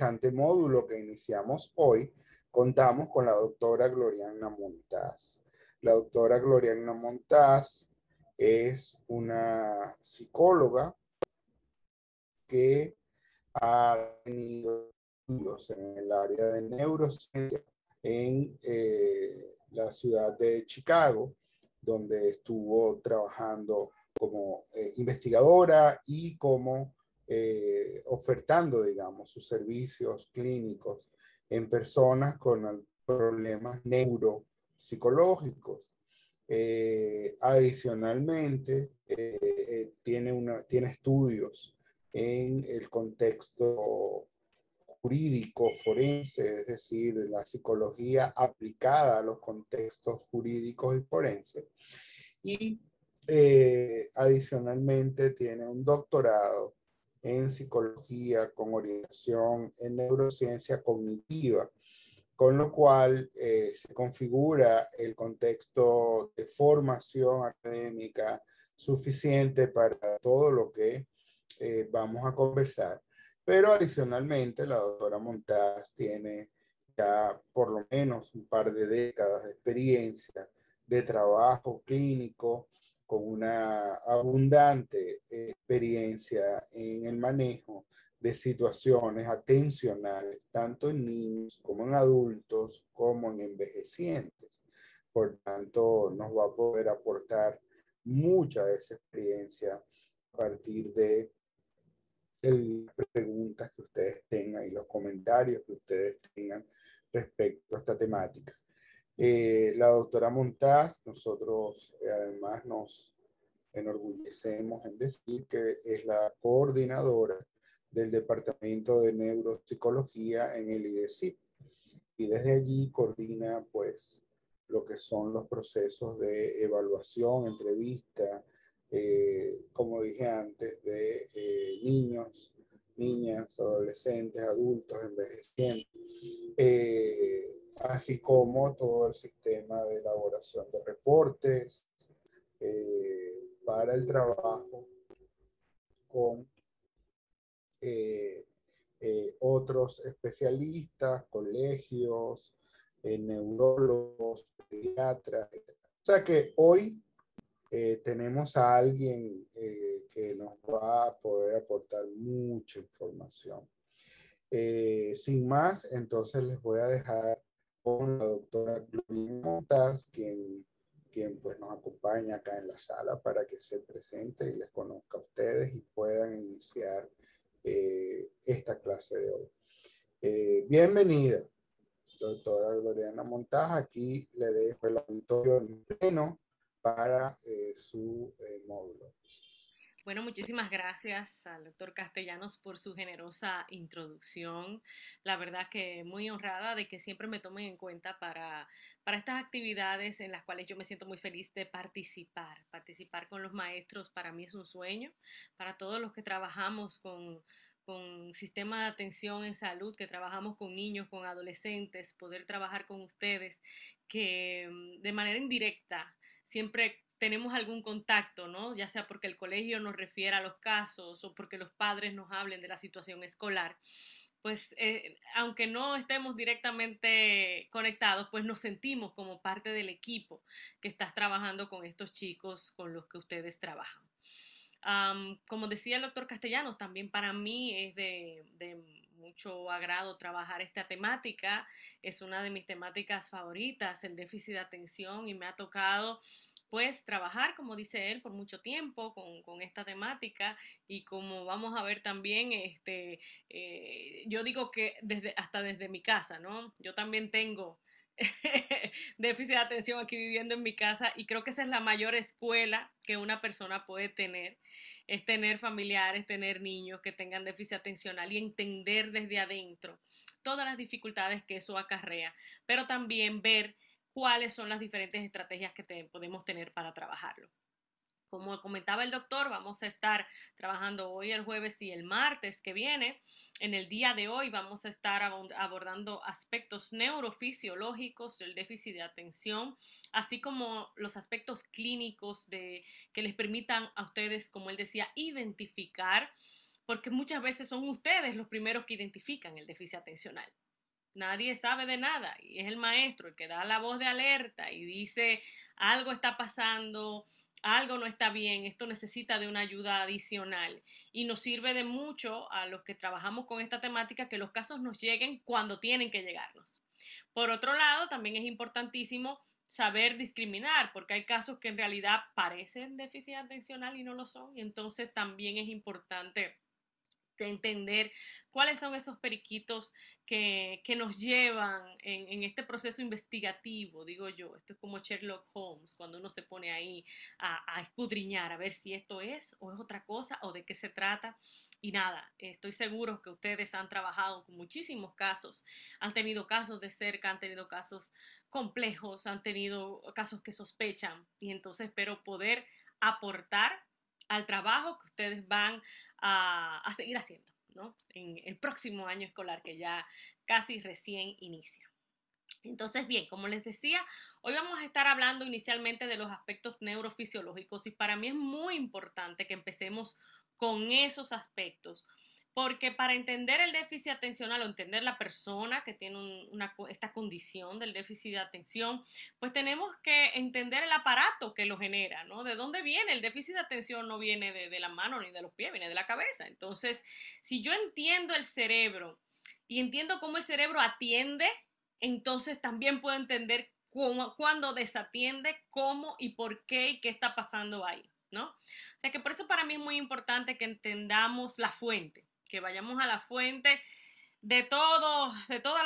interesante módulo que iniciamos hoy, contamos con la doctora Gloriana Montaz. La doctora Gloriana Montaz es una psicóloga que ha tenido estudios en el área de neurociencia en la ciudad de Chicago, donde estuvo trabajando como investigadora y como ofertando, digamos, sus servicios clínicos en personas con problemas neuropsicológicos. Adicionalmente, tiene estudios en el contexto jurídico forense, es decir, de la psicología aplicada a los contextos jurídicos y forenses. Y adicionalmente tiene un doctorado en psicología con orientación en neurociencia cognitiva, con lo cual se configura el contexto de formación académica suficiente para todo lo que vamos a conversar. Pero adicionalmente, la doctora Montaz tiene ya por lo menos un par de décadas de experiencia de trabajo clínico, con una abundante experiencia en el manejo de situaciones atencionales, tanto en niños como en adultos, como en envejecientes. Por tanto, nos va a poder aportar mucha de esa experiencia a partir de las preguntas que ustedes tengan y los comentarios que ustedes tengan respecto a esta temática. La doctora Montaz, nosotros además nos enorgullecemos en decir que es la coordinadora del Departamento de Neuropsicología en el IDECIP, y desde allí coordina pues lo que son los procesos de evaluación, entrevista, como dije antes, de niños, niñas, adolescentes, adultos, envejecientes, así como todo el sistema de elaboración de reportes para el trabajo con otros especialistas, colegios, neurólogos, pediatras. O sea que hoy tenemos a alguien que nos va a poder aportar mucha información. Sin más, entonces les voy a dejar con la doctora Gloria Montaz, quien pues nos acompaña acá en la sala para que se presente y les conozca a ustedes y puedan iniciar esta clase de hoy. Bienvenida, doctora Gloriana Montaz. Aquí le dejo el auditorio en pleno para su módulo. Bueno, muchísimas gracias al doctor Castellanos por su generosa introducción. La verdad que muy honrada de que siempre me tomen en cuenta para estas actividades en las cuales yo me siento muy feliz de participar. Participar con los maestros para mí es un sueño. Para todos los que trabajamos con sistema de atención en salud, que trabajamos con niños, con adolescentes, poder trabajar con ustedes que de manera indirecta siempre tenemos algún contacto, ¿no? Ya sea porque el colegio nos refiere a los casos o porque los padres nos hablen de la situación escolar. Pues aunque no estemos directamente conectados, pues nos sentimos como parte del equipo que estás trabajando con estos chicos con los que ustedes trabajan. Como decía el doctor Castellanos, también para mí es de mucho agrado trabajar esta temática. Es una de mis temáticas favoritas, el déficit de atención, y me ha tocado pues trabajar, como dice él, por mucho tiempo con esta temática. Y como vamos a ver también, yo digo que hasta desde mi casa, ¿no? Yo también tengo déficit de atención aquí viviendo en mi casa, y creo que esa es la mayor escuela que una persona puede tener, es tener familiares, tener niños que tengan déficit atencional y entender desde adentro todas las dificultades que eso acarrea, pero también ver cuáles son las diferentes estrategias que podemos tener para trabajarlo. Como comentaba el doctor, vamos a estar trabajando hoy, el jueves y el martes que viene. En el día de hoy vamos a estar abordando aspectos neurofisiológicos del déficit de atención, así como los aspectos clínicos que les permitan a ustedes, como él decía, identificar porque muchas veces son ustedes los primeros que identifican el déficit atencional. Nadie sabe de nada y es el maestro el que da la voz de alerta y dice algo está pasando, algo no está bien, esto necesita de una ayuda adicional y nos sirve de mucho a los que trabajamos con esta temática que los casos nos lleguen cuando tienen que llegarnos. Por otro lado, también es importantísimo saber discriminar, porque hay casos que en realidad parecen déficit atencional y no lo son, y entonces también es importante de entender cuáles son esos periquitos que nos llevan en este proceso investigativo, digo yo. Esto es como Sherlock Holmes, cuando uno se pone ahí a escudriñar, a ver si esto es o es otra cosa o de qué se trata. Y nada, estoy seguro que ustedes han trabajado con muchísimos casos, han tenido casos de cerca, han tenido casos complejos, han tenido casos que sospechan y entonces espero poder aportar al trabajo que ustedes van a seguir haciendo, ¿no? En el próximo año escolar que ya casi recién inicia. Entonces, bien, como les decía, hoy vamos a estar hablando inicialmente de los aspectos neurofisiológicos y para mí es muy importante que empecemos con esos aspectos, porque para entender el déficit atencional o entender la persona que tiene esta condición del déficit de atención, pues tenemos que entender el aparato que lo genera, ¿no? ¿De dónde viene? El déficit de atención no viene de la mano ni de los pies, viene de la cabeza. Entonces, si yo entiendo el cerebro y entiendo cómo el cerebro atiende, entonces también puedo entender cuándo desatiende, cómo y por qué y qué está pasando ahí, ¿no? O sea que por eso para mí es muy importante que entendamos la fuente, que vayamos a la fuente de todo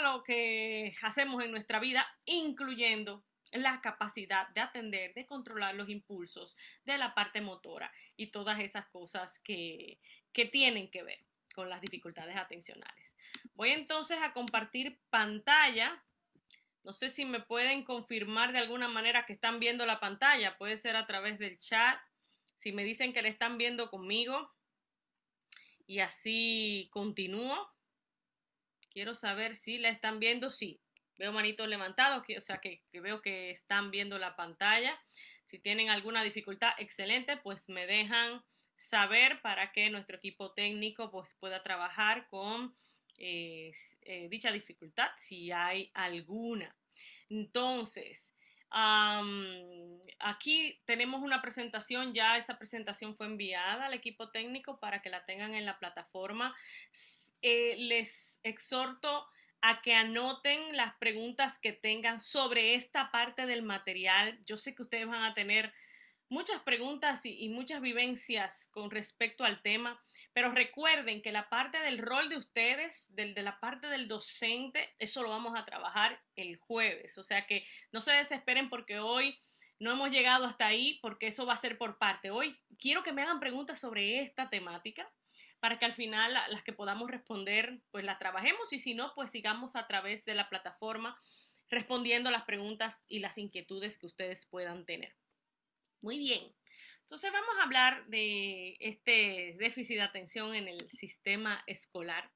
lo que hacemos en nuestra vida, incluyendo la capacidad de atender, de controlar los impulsos de la parte motora y todas esas cosas que tienen que ver con las dificultades atencionales. Voy entonces a compartir pantalla. No sé si me pueden confirmar de alguna manera que están viendo la pantalla. Puede ser a través del chat. Si me dicen que la están viendo conmigo y así continúo. Quiero saber si la están viendo. Sí, veo manitos levantados, o sea que veo que están viendo la pantalla. Si tienen alguna dificultad, excelente, pues me dejan saber para que nuestro equipo técnico pues, pueda trabajar con dicha dificultad, si hay alguna. Entonces, aquí tenemos una presentación, ya esa presentación fue enviada al equipo técnico para que la tengan en la plataforma. Les exhorto a que anoten las preguntas que tengan sobre esta parte del material. Yo sé que ustedes van a tener muchas preguntas y muchas vivencias con respecto al tema, pero recuerden que la parte del rol de ustedes, de la parte del docente, eso lo vamos a trabajar el jueves. O sea que no se desesperen porque hoy no hemos llegado hasta ahí, porque eso va a ser por parte. Hoy quiero que me hagan preguntas sobre esta temática para que al final las que podamos responder, pues las trabajemos y si no, pues sigamos a través de la plataforma respondiendo las preguntas y las inquietudes que ustedes puedan tener. Muy bien. Entonces vamos a hablar de este déficit de atención en el sistema escolar.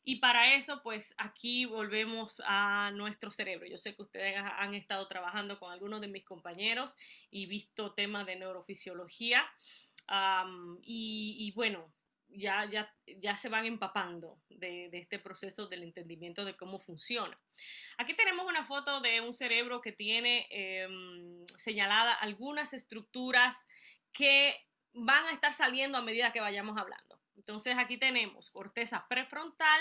Y para eso, pues aquí volvemos a nuestro cerebro. Yo sé que ustedes han estado trabajando con algunos de mis compañeros y visto temas de neurofisiología. Y bueno, ya se van empapando de este proceso del entendimiento de cómo funciona. Aquí tenemos una foto de un cerebro que tiene señalada algunas estructuras que van a estar saliendo a medida que vayamos hablando. Entonces aquí tenemos corteza prefrontal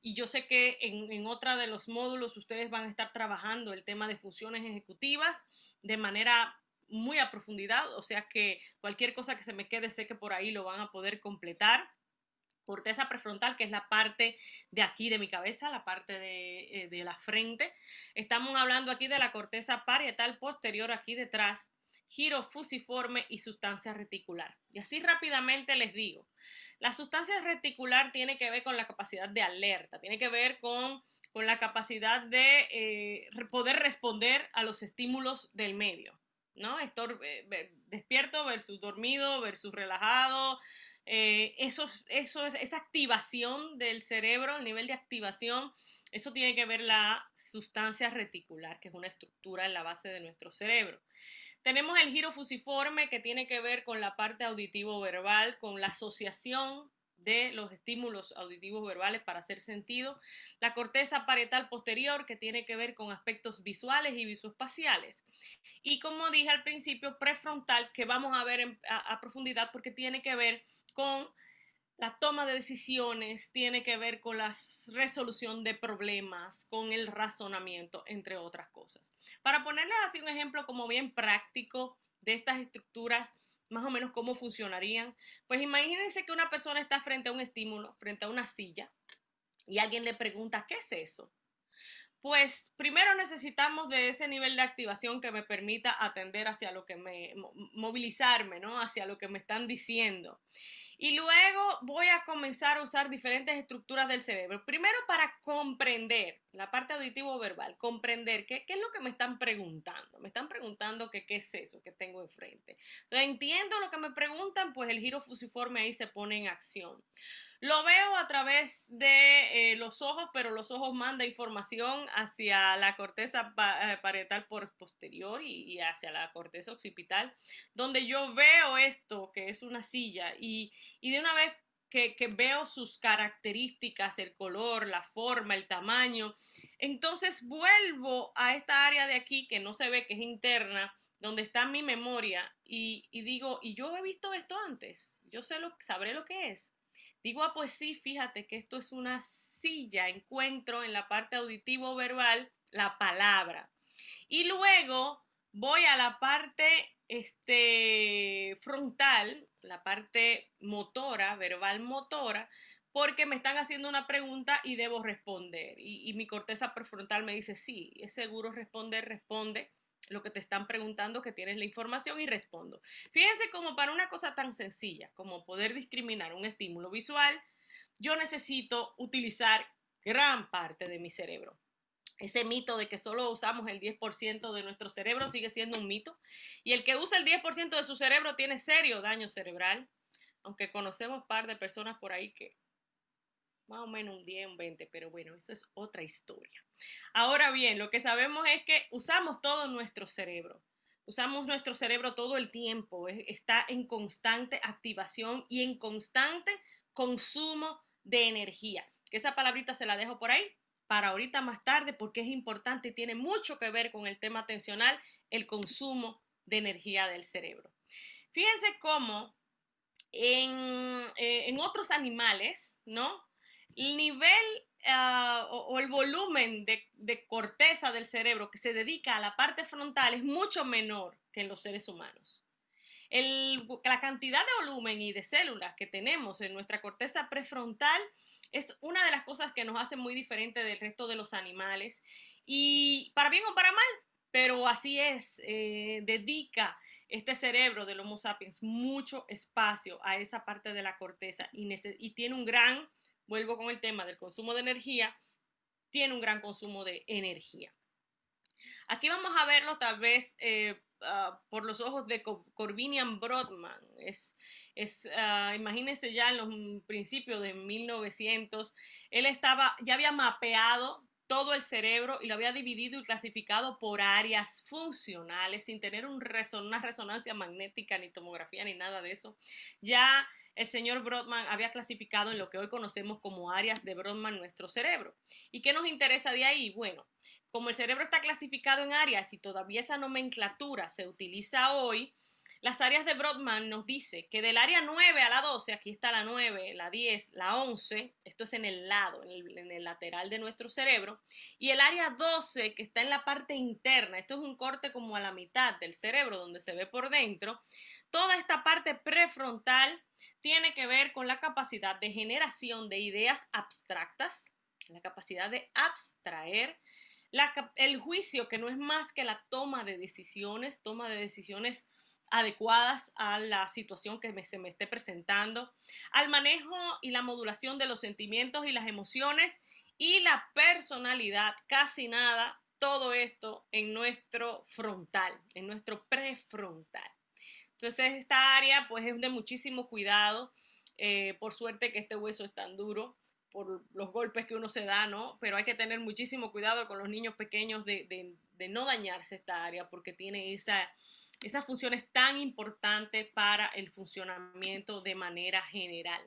y yo sé que en otra de los módulos ustedes van a estar trabajando el tema de funciones ejecutivas de manera muy a profundidad, o sea que cualquier cosa que se me quede sé que por ahí lo van a poder completar. Corteza prefrontal, que es la parte de aquí de mi cabeza, la parte de la frente. Estamos hablando aquí de la corteza parietal posterior aquí detrás, giro fusiforme y sustancia reticular. Y así rápidamente les digo, la sustancia reticular tiene que ver con la capacidad de alerta, tiene que ver con la capacidad de poder responder a los estímulos del medio, ¿no? Despierto versus dormido versus relajado, esa activación del cerebro, el nivel de activación, eso tiene que ver la sustancia reticular, que es una estructura en la base de nuestro cerebro. Tenemos el giro fusiforme, que tiene que ver con la parte auditivo-verbal, con la asociación de los estímulos auditivos verbales para hacer sentido, la corteza parietal posterior, que tiene que ver con aspectos visuales y visoespaciales, y como dije al principio, prefrontal, que vamos a ver a profundidad porque tiene que ver con la toma de decisiones, tiene que ver con la resolución de problemas, con el razonamiento, entre otras cosas. Para ponerles así un ejemplo como bien práctico de estas estructuras, más o menos cómo funcionarían, pues imagínense que una persona está frente a un estímulo, frente a una silla, y alguien le pregunta, ¿qué es eso? Pues primero necesitamos de ese nivel de activación que me permita atender hacia lo que movilizarme, ¿no? Hacia lo que me están diciendo. Y luego voy a comenzar a usar diferentes estructuras del cerebro. Primero para comprender la parte auditivo-verbal, comprender qué es lo que me están preguntando. Me están preguntando qué es eso que tengo enfrente. Entonces entiendo lo que me preguntan, pues el giro fusiforme ahí se pone en acción. Lo veo a través de los ojos, pero los ojos mandan información hacia la corteza parietal posterior y hacia la corteza occipital, donde yo veo esto, que es una silla, y de una vez que veo sus características, el color, la forma, el tamaño, entonces vuelvo a esta área de aquí que no se ve, que es interna, donde está mi memoria, y digo, y yo he visto esto antes, yo sabré lo que es. Digo, ah, pues sí, fíjate que esto es una silla, encuentro en la parte auditivo verbal la palabra. Y luego voy a la parte frontal, la parte motora, verbal motora, porque me están haciendo una pregunta y debo responder. Y mi corteza prefrontal me dice, sí, es seguro responder, responde lo que te están preguntando, que tienes la información y respondo. Fíjense como para una cosa tan sencilla como poder discriminar un estímulo visual, yo necesito utilizar gran parte de mi cerebro. Ese mito de que solo usamos el 10% de nuestro cerebro sigue siendo un mito. Y el que usa el 10% de su cerebro tiene serio daño cerebral. Aunque conocemos un par de personas por ahí que más o menos un 10, un 20, pero bueno, eso es otra historia. Ahora bien, lo que sabemos es que usamos todo nuestro cerebro. Usamos nuestro cerebro todo el tiempo. Está en constante activación y en constante consumo de energía. Que esa palabrita se la dejo por ahí para ahorita más tarde porque es importante y tiene mucho que ver con el tema atencional, el consumo de energía del cerebro. Fíjense cómo en otros animales, ¿no? El nivel o el volumen de corteza del cerebro que se dedica a la parte frontal es mucho menor que en los seres humanos. La cantidad de volumen y de células que tenemos en nuestra corteza prefrontal es una de las cosas que nos hace muy diferente del resto de los animales, y para bien o para mal, pero así es, dedica este cerebro del Homo sapiens mucho espacio a esa parte de la corteza y tiene un gran, vuelvo con el tema del consumo de energía, tiene un gran consumo de energía. Aquí vamos a verlo tal vez por los ojos de Corbinian Brodmann. Imagínense ya en los principios de 1900, él ya había mapeado todo el cerebro y lo había dividido y clasificado por áreas funcionales sin tener una resonancia magnética, ni tomografía, ni nada de eso. Ya el señor Brodmann había clasificado en lo que hoy conocemos como áreas de Brodmann nuestro cerebro. ¿Y qué nos interesa de ahí? Bueno, como el cerebro está clasificado en áreas y todavía esa nomenclatura se utiliza hoy, las áreas de Brodmann nos dice que del área 9 a la 12, aquí está la 9, la 10, la 11, esto es en el lado, en el lateral de nuestro cerebro, y el área 12, que está en la parte interna, esto es un corte como a la mitad del cerebro, donde se ve por dentro, toda esta parte prefrontal tiene que ver con la capacidad de generación de ideas abstractas, la capacidad de abstraer, el juicio, que no es más que la toma de decisiones adecuadas a la situación que se me esté presentando, al manejo y la modulación de los sentimientos y las emociones y la personalidad, casi nada, todo esto en nuestro frontal, en nuestro prefrontal. Entonces esta área pues es de muchísimo cuidado, por suerte que este hueso es tan duro por los golpes que uno se da, ¿no? Pero hay que tener muchísimo cuidado con los niños pequeños de no dañarse esta área porque tiene esas funciones tan importantes para el funcionamiento de manera general.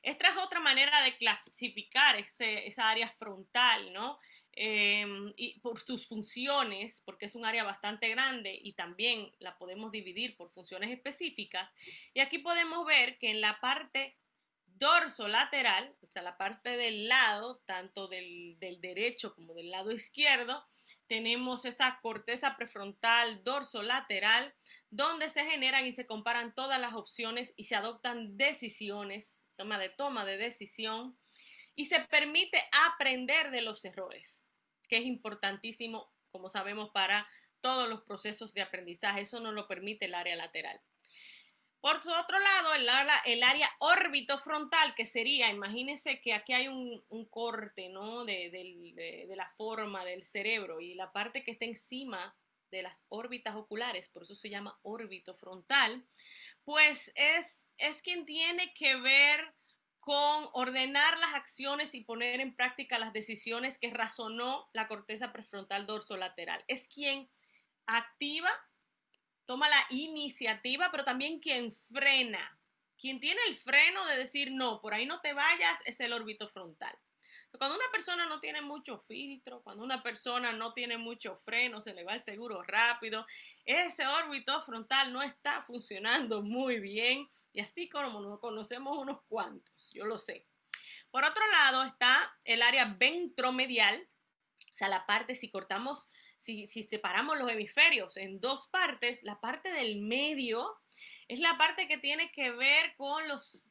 Esta es otra manera de clasificar esa área frontal, ¿no? Y por sus funciones, porque es un área bastante grande y también la podemos dividir por funciones específicas. Y aquí podemos ver que en la parte dorsolateral, o sea, la parte del lado, tanto del derecho como del lado izquierdo, tenemos esa corteza prefrontal dorsolateral, donde se generan y se comparan todas las opciones y se adoptan decisiones, toma de decisión, y se permite aprender de los errores, que es importantísimo, como sabemos, para todos los procesos de aprendizaje. Eso nos lo permite el área lateral. Por otro lado, el área órbito-frontal, que sería, imagínense que aquí hay un corte, ¿no? de la forma del cerebro y la parte que está encima de las órbitas oculares, por eso se llama órbito frontal, pues es quien tiene que ver con ordenar las acciones y poner en práctica las decisiones que razonó la corteza prefrontal dorsolateral. Es quien activa, toma la iniciativa, pero también quien frena. Quien tiene el freno de decir, no, por ahí no te vayas, es el órbito frontal. Cuando una persona no tiene mucho filtro, cuando una persona no tiene mucho freno, se le va el seguro rápido, ese órbito frontal no está funcionando muy bien y así como nos conocemos unos cuantos, yo lo sé. Por otro lado está el área ventromedial, o sea, la parte, si cortamos, si separamos los hemisferios en dos partes, la parte del medio es la parte que tiene que ver con los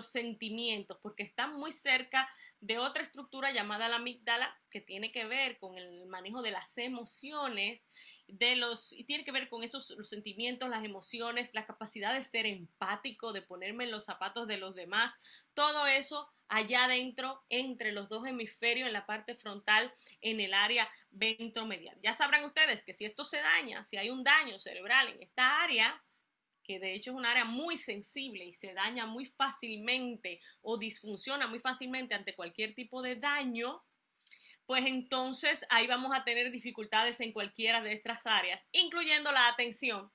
sentimientos, porque está muy cerca de otra estructura llamada la amígdala, que tiene que ver con el manejo de las emociones, y tiene que ver con esos los sentimientos, las emociones, la capacidad de ser empático, de ponerme en los zapatos de los demás, todo eso allá adentro, entre los dos hemisferios, en la parte frontal, en el área ventromedial. Ya sabrán ustedes que si esto se daña, si hay un daño cerebral en esta área, que de hecho es un área muy sensible y se daña muy fácilmente o disfunciona muy fácilmente ante cualquier tipo de daño, pues entonces ahí vamos a tener dificultades en cualquiera de estas áreas, incluyendo la atención,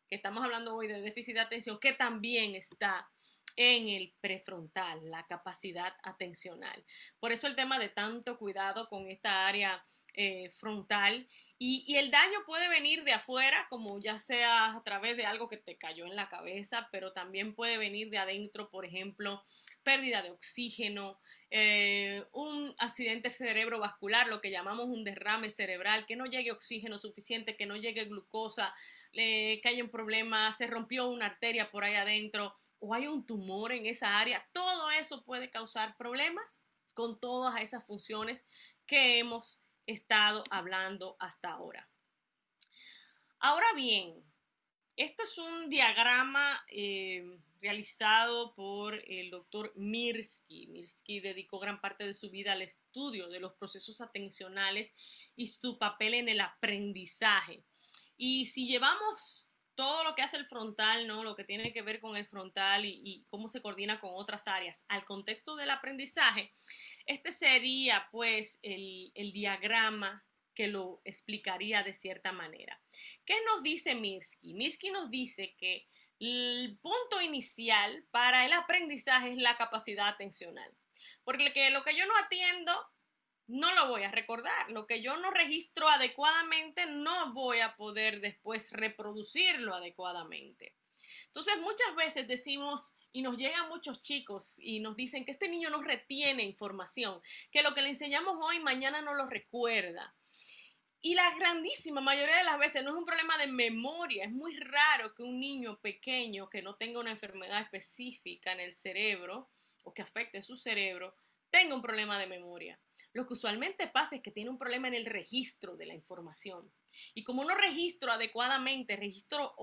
que estamos hablando hoy de déficit de atención, que también está en el prefrontal, la capacidad atencional. Por eso el tema de tanto cuidado con esta área frontal y el daño puede venir de afuera, como ya sea a través de algo que te cayó en la cabeza, pero también puede venir de adentro, por ejemplo, pérdida de oxígeno, un accidente cerebrovascular, lo que llamamos un derrame cerebral, que no llegue oxígeno suficiente, que no llegue glucosa, que haya un problema, se rompió una arteria por ahí adentro o hay un tumor en esa área, todo eso puede causar problemas con todas esas funciones que hemos estado hablando hasta ahora. Ahora bien, esto es un diagrama realizado por el doctor Mirsky. Mirsky dedicó gran parte de su vida al estudio de los procesos atencionales y su papel en el aprendizaje. Y si llevamos todo lo que hace el frontal, ¿no? Lo que tiene que ver con el frontal y cómo se coordina con otras áreas al contexto del aprendizaje, este sería pues el diagrama que lo explicaría de cierta manera. ¿Qué nos dice Mirsky? Mirsky nos dice que el punto inicial para el aprendizaje es la capacidad atencional. Porque lo que yo no atiendo, no lo voy a recordar. Lo que yo no registro adecuadamente, no voy a poder después reproducirlo adecuadamente. Entonces, muchas veces decimos, y nos llegan muchos chicos y nos dicen que este niño no retiene información, que lo que le enseñamos hoy, mañana no lo recuerda. Y la grandísima mayoría de las veces no es un problema de memoria. Es muy raro que un niño pequeño que no tenga una enfermedad específica en el cerebro o que afecte su cerebro tenga un problema de memoria. Lo que usualmente pasa es que tiene un problema en el registro de la información. Y como no registro adecuadamente, registro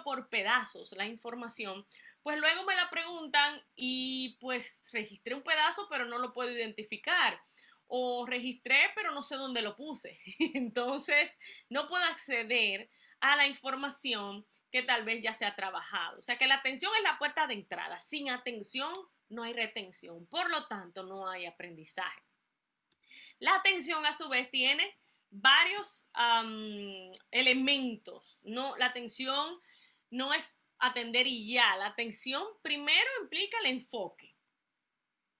por pedazos la información, pues luego me la preguntan y pues registré un pedazo pero no lo puedo identificar o registré pero no sé dónde lo puse. Entonces no puedo acceder a la información que tal vez ya se ha trabajado. O sea que la atención es la puerta de entrada. Sin atención no hay retención. Por lo tanto, no hay aprendizaje. La atención a su vez tiene varios elementos. No, la atención no es atender y ya. La atención primero implica el enfoque.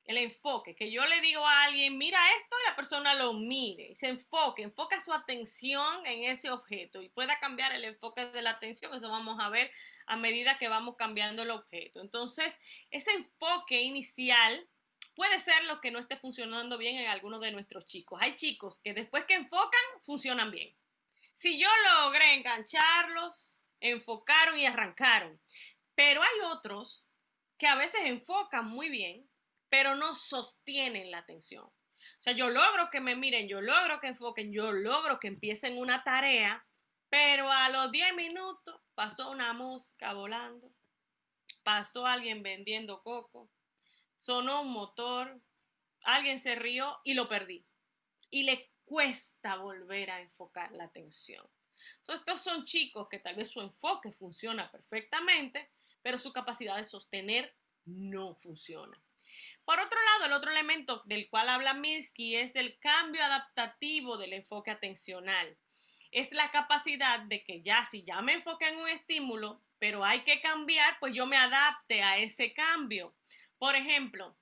El enfoque, que yo le digo a alguien, mira esto, y la persona lo mire, se enfoca su atención en ese objeto y pueda cambiar el enfoque de la atención. Eso vamos a ver a medida que vamos cambiando el objeto. Entonces, ese enfoque inicial puede ser lo que no esté funcionando bien en algunos de nuestros chicos. Hay chicos que después que enfocan, funcionan bien. Si yo logré engancharlos, enfocaron y arrancaron, pero hay otros que a veces enfocan muy bien, pero no sostienen la atención. O sea, yo logro que me miren, yo logro que enfoquen, yo logro que empiecen una tarea, pero a los 10 minutos pasó una mosca volando, pasó alguien vendiendo coco, sonó un motor, alguien se rió y lo perdí. Y le cuesta volver a enfocar la atención. Entonces, estos son chicos que tal vez su enfoque funciona perfectamente, pero su capacidad de sostener no funciona. Por otro lado, el otro elemento del cual habla Mirsky es del cambio adaptativo del enfoque atencional. Es la capacidad de que ya si ya me enfoqué en un estímulo, pero hay que cambiar, pues yo me adapte a ese cambio. Por ejemplo,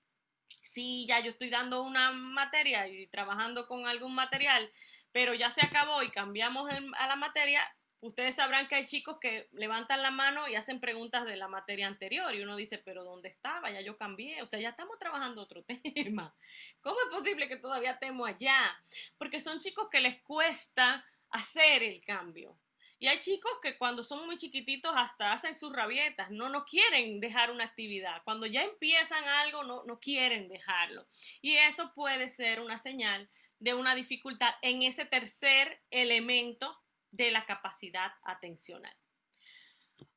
si ya yo estoy dando una materia y trabajando con algún material, pero ya se acabó y cambiamos a la materia, ustedes sabrán que hay chicos que levantan la mano y hacen preguntas de la materia anterior y uno dice, pero ¿dónde estaba? Ya yo cambié, o sea, ya estamos trabajando otro tema. ¿Cómo es posible que todavía estemos allá? Porque son chicos que les cuesta hacer el cambio. Y hay chicos que cuando son muy chiquititos hasta hacen sus rabietas, no quieren dejar una actividad. Cuando ya empiezan algo, no quieren dejarlo. Y eso puede ser una señal de una dificultad en ese tercer elemento de la capacidad atencional.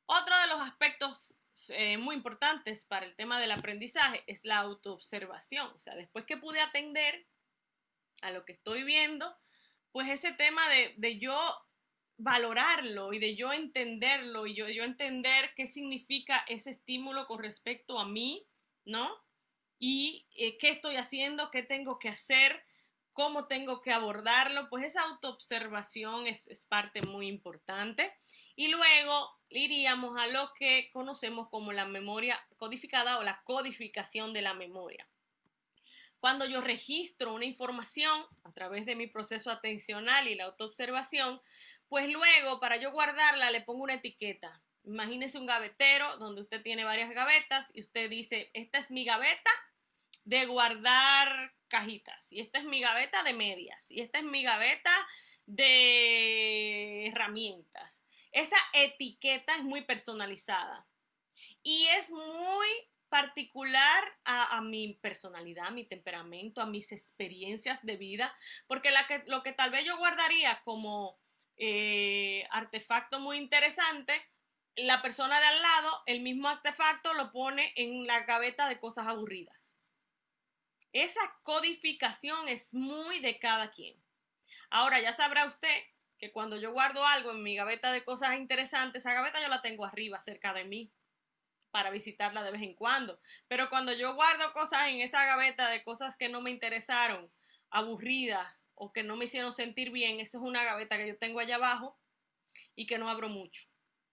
Otro de los aspectos muy importantes para el tema del aprendizaje es la autoobservación. O sea, después que pude atender a lo que estoy viendo, pues ese tema de yo valorarlo y de yo entenderlo y yo entender qué significa ese estímulo con respecto a mí, ¿no? Y qué estoy haciendo, qué tengo que hacer, cómo tengo que abordarlo, pues esa autoobservación es parte muy importante. Y luego iríamos a lo que conocemos como la memoria codificada o la codificación de la memoria. Cuando yo registro una información a través de mi proceso atencional y la autoobservación, pues luego para yo guardarla le pongo una etiqueta. Imagínese un gavetero donde usted tiene varias gavetas y usted dice, esta es mi gaveta de guardar cajitas y esta es mi gaveta de medias y esta es mi gaveta de herramientas. Esa etiqueta es muy personalizada y es muy particular a mi personalidad, a mi temperamento, a mis experiencias de vida, porque lo que tal vez yo guardaría como artefacto muy interesante, la persona de al lado, el mismo artefacto lo pone en la gaveta de cosas aburridas. Esa codificación es muy de cada quien. Ahora ya sabrá usted que cuando yo guardo algo en mi gaveta de cosas interesantes, esa gaveta yo la tengo arriba, cerca de mí, para visitarla de vez en cuando. Pero cuando yo guardo cosas en esa gaveta de cosas que no me interesaron, aburridas o que no me hicieron sentir bien, esa es una gaveta que yo tengo allá abajo y que no abro mucho.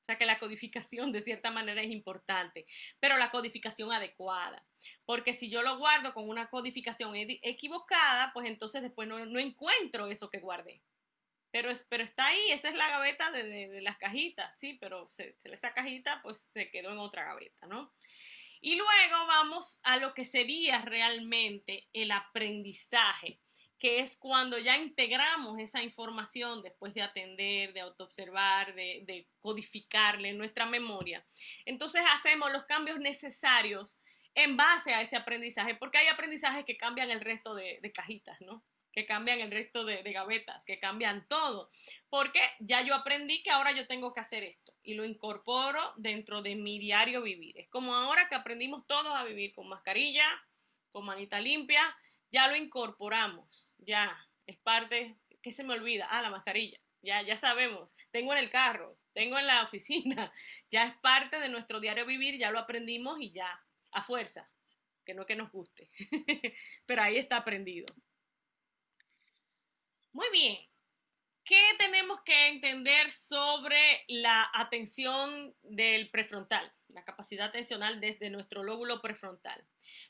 O sea que la codificación de cierta manera es importante, pero la codificación adecuada. Porque si yo lo guardo con una codificación equivocada, pues entonces después no encuentro eso que guardé. Pero está ahí, esa es la gaveta de las cajitas, sí, pero esa cajita pues se quedó en otra gaveta, ¿no? Y luego vamos a lo que sería realmente el aprendizaje, que es cuando ya integramos esa información después de atender, de autoobservar, de codificarle en nuestra memoria. Entonces hacemos los cambios necesarios en base a ese aprendizaje, porque hay aprendizajes que cambian el resto de cajitas, ¿no? Que cambian el resto de gavetas, que cambian todo, porque ya yo aprendí que ahora yo tengo que hacer esto y lo incorporo dentro de mi diario vivir. Es como ahora que aprendimos todos a vivir con mascarilla, con manita limpia, ya lo incorporamos, ya es parte, ¿qué se me olvida? La mascarilla, ya sabemos, tengo en el carro, tengo en la oficina, ya es parte de nuestro diario vivir, ya lo aprendimos y ya, a fuerza, que no que nos guste, pero ahí está aprendido. Muy bien. ¿Qué tenemos que entender sobre la atención del prefrontal, la capacidad atencional desde nuestro lóbulo prefrontal?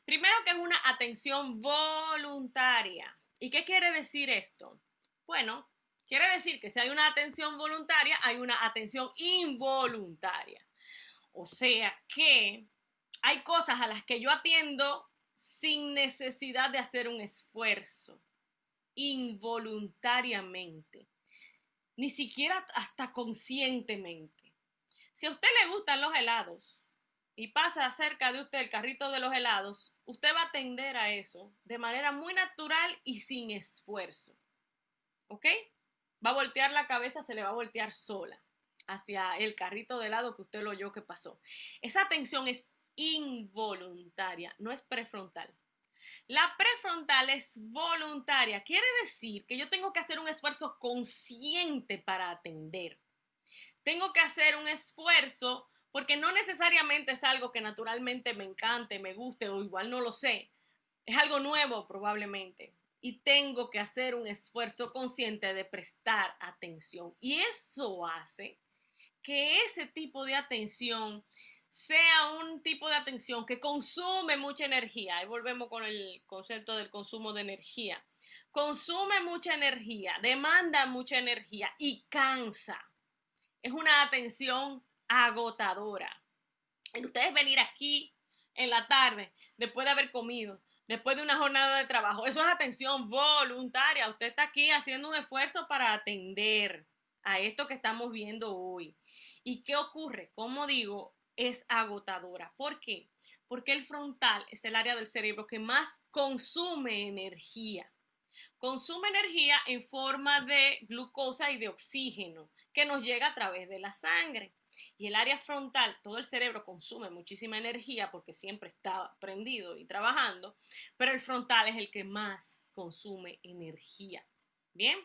Primero que es una atención voluntaria. ¿Y qué quiere decir esto? Bueno, quiere decir que si hay una atención voluntaria, hay una atención involuntaria. O sea que hay cosas a las que yo atiendo sin necesidad de hacer un esfuerzo, involuntariamente, ni siquiera hasta conscientemente. Si a usted le gustan los helados y pasa cerca de usted el carrito de los helados, usted va a atender a eso de manera muy natural y sin esfuerzo. ¿Ok? Va a voltear la cabeza, se le va a voltear sola hacia el carrito de helado que usted lo oyó que pasó. Esa atención es involuntaria, no es prefrontal. La prefrontal es voluntaria, quiere decir que yo tengo que hacer un esfuerzo consciente para atender. Tengo que hacer un esfuerzo porque no necesariamente es algo que naturalmente me encante, me guste o igual no lo sé. Es algo nuevo probablemente y tengo que hacer un esfuerzo consciente de prestar atención. Y eso hace que ese tipo de atención sea un tipo de atención que consume mucha energía. Ahí volvemos con el concepto del consumo de energía. Consume mucha energía, demanda mucha energía y cansa. Es una atención agotadora. En ustedes venir aquí en la tarde, después de haber comido, después de una jornada de trabajo, eso es atención voluntaria. Usted está aquí haciendo un esfuerzo para atender a esto que estamos viendo hoy. ¿Y qué ocurre? Como digo, es agotadora. ¿Por qué? Porque el frontal es el área del cerebro que más consume energía. Consume energía en forma de glucosa y de oxígeno que nos llega a través de la sangre. Y el área frontal, todo el cerebro consume muchísima energía porque siempre está prendido y trabajando, pero el frontal es el que más consume energía. Bien,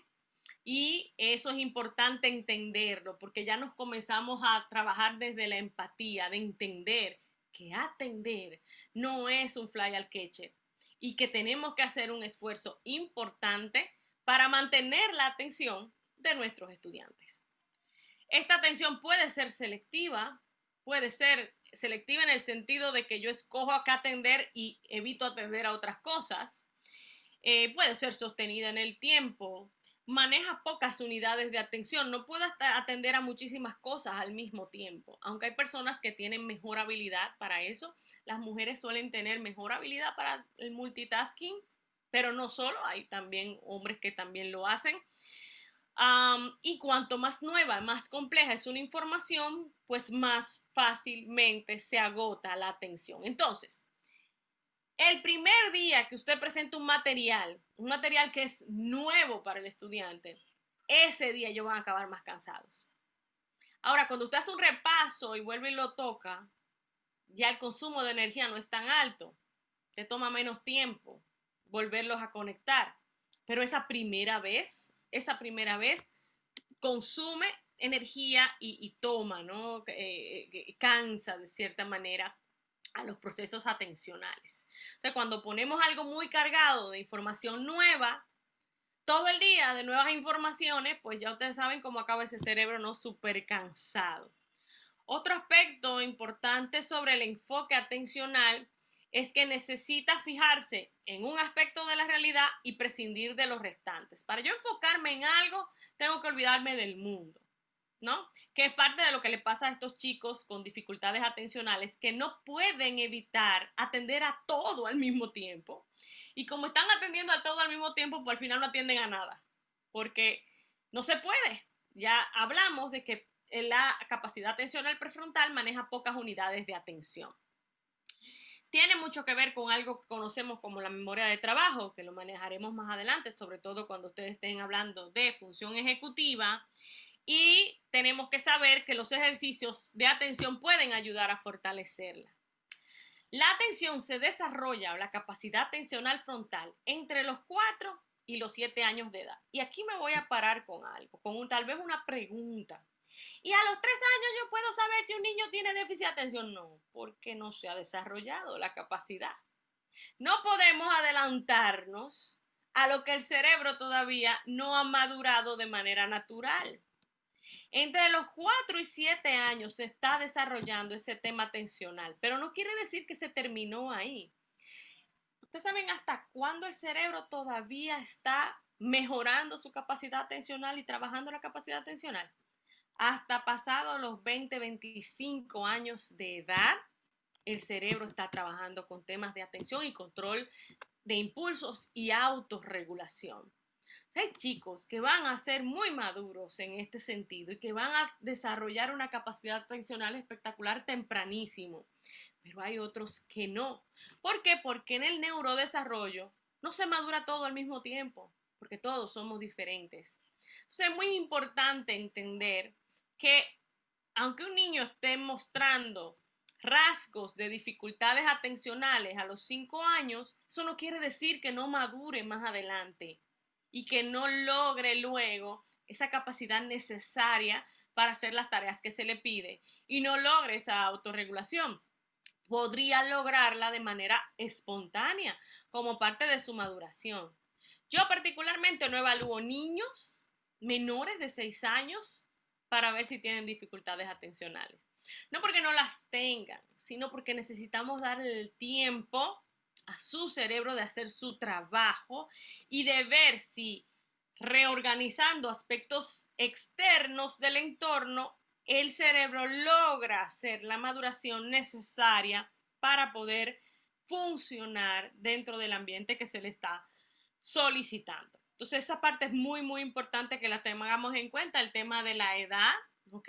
y eso es importante entenderlo porque ya nos comenzamos a trabajar desde la empatía, de entender que atender no es un fly al catcher y que tenemos que hacer un esfuerzo importante para mantener la atención de nuestros estudiantes. Esta atención puede ser selectiva en el sentido de que yo escojo a qué atender y evito atender a otras cosas. Puede ser sostenida en el tiempo, maneja pocas unidades de atención, no puedo atender a muchísimas cosas al mismo tiempo, aunque hay personas que tienen mejor habilidad para eso. Las mujeres suelen tener mejor habilidad para el multitasking, pero no solo, hay también hombres que también lo hacen. Y cuanto más nueva, más compleja es una información, pues más fácilmente se agota la atención. Entonces, el primer día que usted presenta un material que es nuevo para el estudiante, ese día ellos van a acabar más cansados. Ahora, cuando usted hace un repaso y vuelve y lo toca, ya el consumo de energía no es tan alto. Te toma menos tiempo volverlos a conectar. Pero esa primera vez consume energía y toma, ¿no? Cansa de cierta manera a los procesos atencionales. Entonces, cuando ponemos algo muy cargado de información nueva, todo el día de nuevas informaciones, pues ya ustedes saben cómo acaba ese cerebro, ¿no? Súper cansado. Otro aspecto importante sobre el enfoque atencional es que necesita fijarse en un aspecto de la realidad y prescindir de los restantes. Para yo enfocarme en algo, tengo que olvidarme del mundo, ¿no? Que es parte de lo que le pasa a estos chicos con dificultades atencionales que no pueden evitar atender a todo al mismo tiempo. Y como están atendiendo a todo al mismo tiempo, pues al final no atienden a nada, porque no se puede. Ya hablamos de que la capacidad atencional prefrontal maneja pocas unidades de atención. Tiene mucho que ver con algo que conocemos como la memoria de trabajo, que lo manejaremos más adelante, sobre todo cuando ustedes estén hablando de función ejecutiva. Y tenemos que saber que los ejercicios de atención pueden ayudar a fortalecerla. La atención se desarrolla, o la capacidad atencional frontal, entre los 4 y los 7 años de edad. Y aquí me voy a parar con algo, tal vez una pregunta. ¿Y a los 3 años yo puedo saber si un niño tiene déficit de atención? No, porque no se ha desarrollado la capacidad. No podemos adelantarnos a lo que el cerebro todavía no ha madurado de manera natural. Entre los 4 y 7 años se está desarrollando ese tema atencional, pero no quiere decir que se terminó ahí. ¿Ustedes saben hasta cuándo el cerebro todavía está mejorando su capacidad atencional y trabajando la capacidad atencional? Hasta pasados los 20, 25 años de edad, el cerebro está trabajando con temas de atención y control de impulsos y autorregulación. Hay chicos que van a ser muy maduros en este sentido y que van a desarrollar una capacidad atencional espectacular tempranísimo, pero hay otros que no. ¿Por qué? Porque en el neurodesarrollo no se madura todo al mismo tiempo, porque todos somos diferentes. Entonces es muy importante entender que aunque un niño esté mostrando rasgos de dificultades atencionales a los 5 años, eso no quiere decir que no madure más adelante y que no logre luego esa capacidad necesaria para hacer las tareas que se le pide y no logre esa autorregulación. Podría lograrla de manera espontánea como parte de su maduración. Yo particularmente no evalúo niños menores de 6 años para ver si tienen dificultades atencionales. No porque no las tengan, sino porque necesitamos darle el tiempo a su cerebro de hacer su trabajo y de ver si reorganizando aspectos externos del entorno, el cerebro logra hacer la maduración necesaria para poder funcionar dentro del ambiente que se le está solicitando. Entonces esa parte es muy, muy importante que la tengamos en cuenta, el tema de la edad, ¿ok?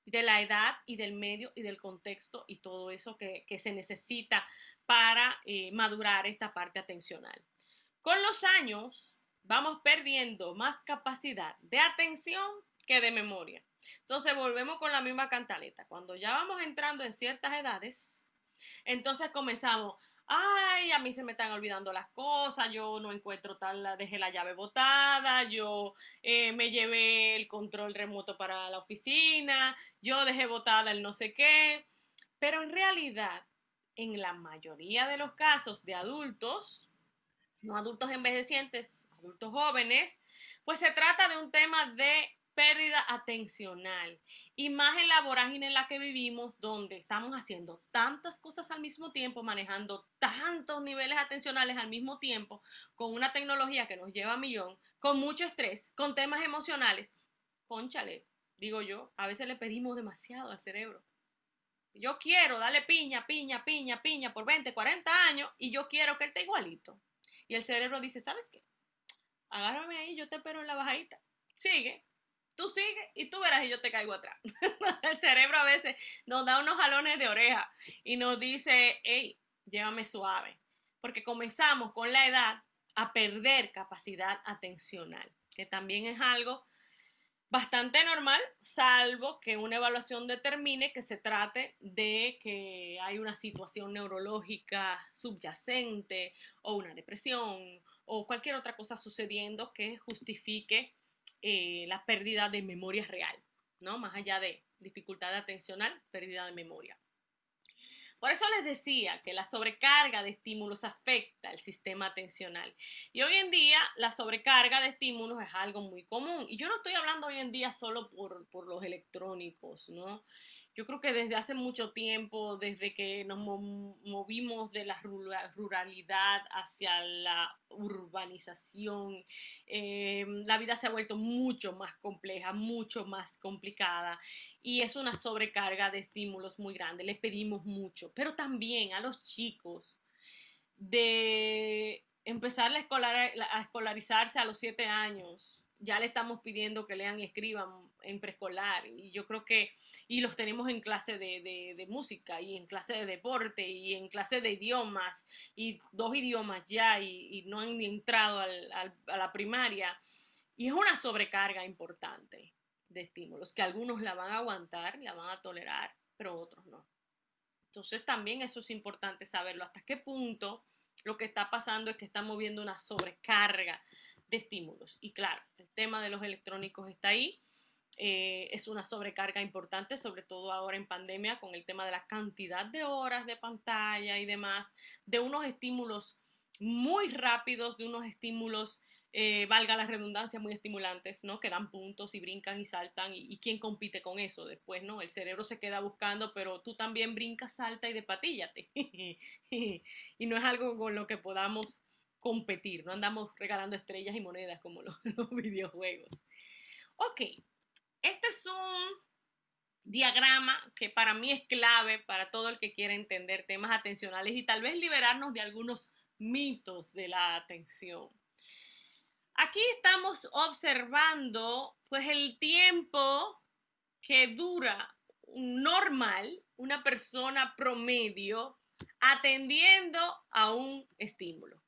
De la edad y del medio y del contexto y todo eso que se necesita para madurar esta parte atencional. Con los años vamos perdiendo más capacidad de atención que de memoria. Entonces volvemos con la misma cantaleta. Cuando ya vamos entrando en ciertas edades, entonces comenzamos, ay, a mí se me están olvidando las cosas, yo no encuentro tal, dejé la llave botada, yo me llevé el control remoto para la oficina, yo dejé botada el no sé qué, pero en realidad, en la mayoría de los casos de adultos, no adultos envejecientes, adultos jóvenes, pues se trata de un tema de pérdida atencional y más en la vorágine en la que vivimos, donde estamos haciendo tantas cosas al mismo tiempo, manejando tantos niveles atencionales al mismo tiempo, con una tecnología que nos lleva a millón, con mucho estrés, con temas emocionales. Cónchale, digo yo, a veces le pedimos demasiado al cerebro. Yo quiero darle piña, piña, piña, piña por 20, 40 años y yo quiero que él esté igualito. Y el cerebro dice, ¿sabes qué? Agárrame ahí, yo te espero en la bajadita. Sigue, tú sigue y tú verás y yo te caigo atrás. El cerebro a veces nos da unos jalones de oreja y nos dice, hey, llévame suave. Porque comenzamos con la edad a perder capacidad atencional, que también es algo bastante normal, salvo que una evaluación determine que se trate de que hay una situación neurológica subyacente o una depresión o cualquier otra cosa sucediendo que justifique la pérdida de memoria real, ¿no? Más allá de dificultad atencional, pérdida de memoria. Por eso les decía que la sobrecarga de estímulos afecta el sistema atencional. Y hoy en día la sobrecarga de estímulos es algo muy común. Y yo no estoy hablando hoy en día solo por los electrónicos, ¿no? Yo creo que desde hace mucho tiempo, desde que nos movimos de la ruralidad hacia la urbanización, la vida se ha vuelto mucho más compleja, mucho más complicada y es una sobrecarga de estímulos muy grande. Les pedimos mucho, pero también a los chicos de empezar a escolarizarse a los 7 años. Ya le estamos pidiendo que lean y escriban en preescolar y yo creo que, y los tenemos en clase de música y en clase de deporte y en clase de idiomas y 2 idiomas ya y no han ni entrado a la primaria y es una sobrecarga importante de estímulos que algunos la van a aguantar, la van a tolerar, pero otros no. Entonces también eso es importante saberlo, hasta qué punto lo que está pasando es que estamos viendo una sobrecarga de estímulos. Y claro, el tema de los electrónicos está ahí, es una sobrecarga importante, sobre todo ahora en pandemia, con el tema de la cantidad de horas de pantalla y demás, de unos estímulos muy rápidos, de unos estímulos valga la redundancia, muy estimulantes, ¿no? Que dan puntos y brincan y saltan. ¿Y quién compite con eso después, no? El cerebro se queda buscando, pero tú también brincas, salta y despatíllate. Y no es algo con lo que podamos competir. No andamos regalando estrellas y monedas como los videojuegos. Ok, este es un diagrama que para mí es clave para todo el que quiera entender temas atencionales y tal vez liberarnos de algunos mitos de la atención. Aquí estamos observando pues el tiempo que dura normal una persona promedio atendiendo a un estímulo.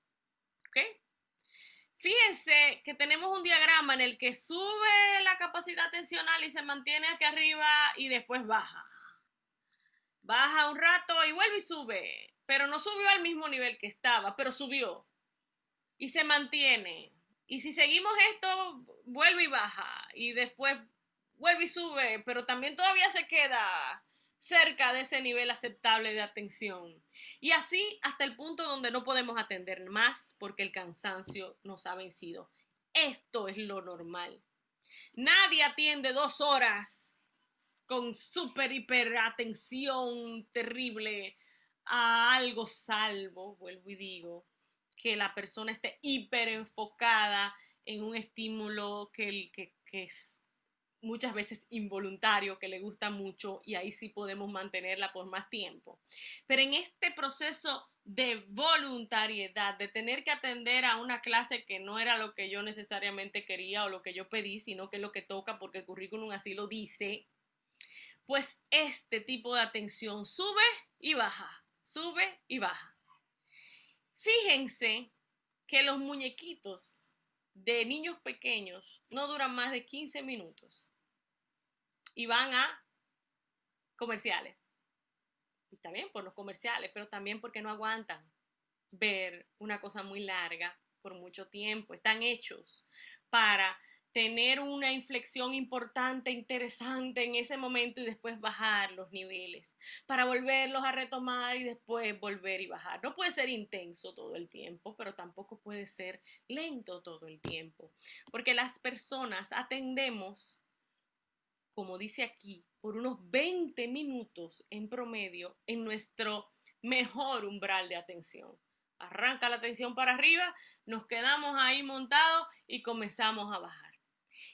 ¿Ok? Fíjense que tenemos un diagrama en el que sube la capacidad atencional y se mantiene aquí arriba y después baja. Baja un rato y vuelve y sube, pero no subió al mismo nivel que estaba, pero subió y se mantiene. Y si seguimos esto, vuelve y baja y después vuelve y sube, pero también todavía se queda cerca de ese nivel aceptable de atención. Y así hasta el punto donde no podemos atender más porque el cansancio nos ha vencido. Esto es lo normal. Nadie atiende 2 horas con súper hiper atención terrible a algo, salvo, vuelvo y digo, que la persona esté hiper enfocada en un estímulo que es muchas veces involuntario, que le gusta mucho y ahí sí podemos mantenerla por más tiempo. Pero en este proceso de voluntariedad, de tener que atender a una clase que no era lo que yo necesariamente quería o lo que yo pedí, sino que es lo que toca porque el currículum así lo dice, pues este tipo de atención sube y baja. Fíjense que los muñequitos de niños pequeños no duran más de 15 minutos y van a comerciales. Y está bien por los comerciales, pero también porque no aguantan ver una cosa muy larga por mucho tiempo. Están hechos para tener una inflexión importante, interesante en ese momento y después bajar los niveles, para volverlos a retomar y después volver y bajar. No puede ser intenso todo el tiempo, pero tampoco puede ser lento todo el tiempo, porque las personas atendemos, como dice aquí, por unos 20 minutos en promedio en nuestro mejor umbral de atención. Arranca la atención para arriba, nos quedamos ahí montados y comenzamos a bajar.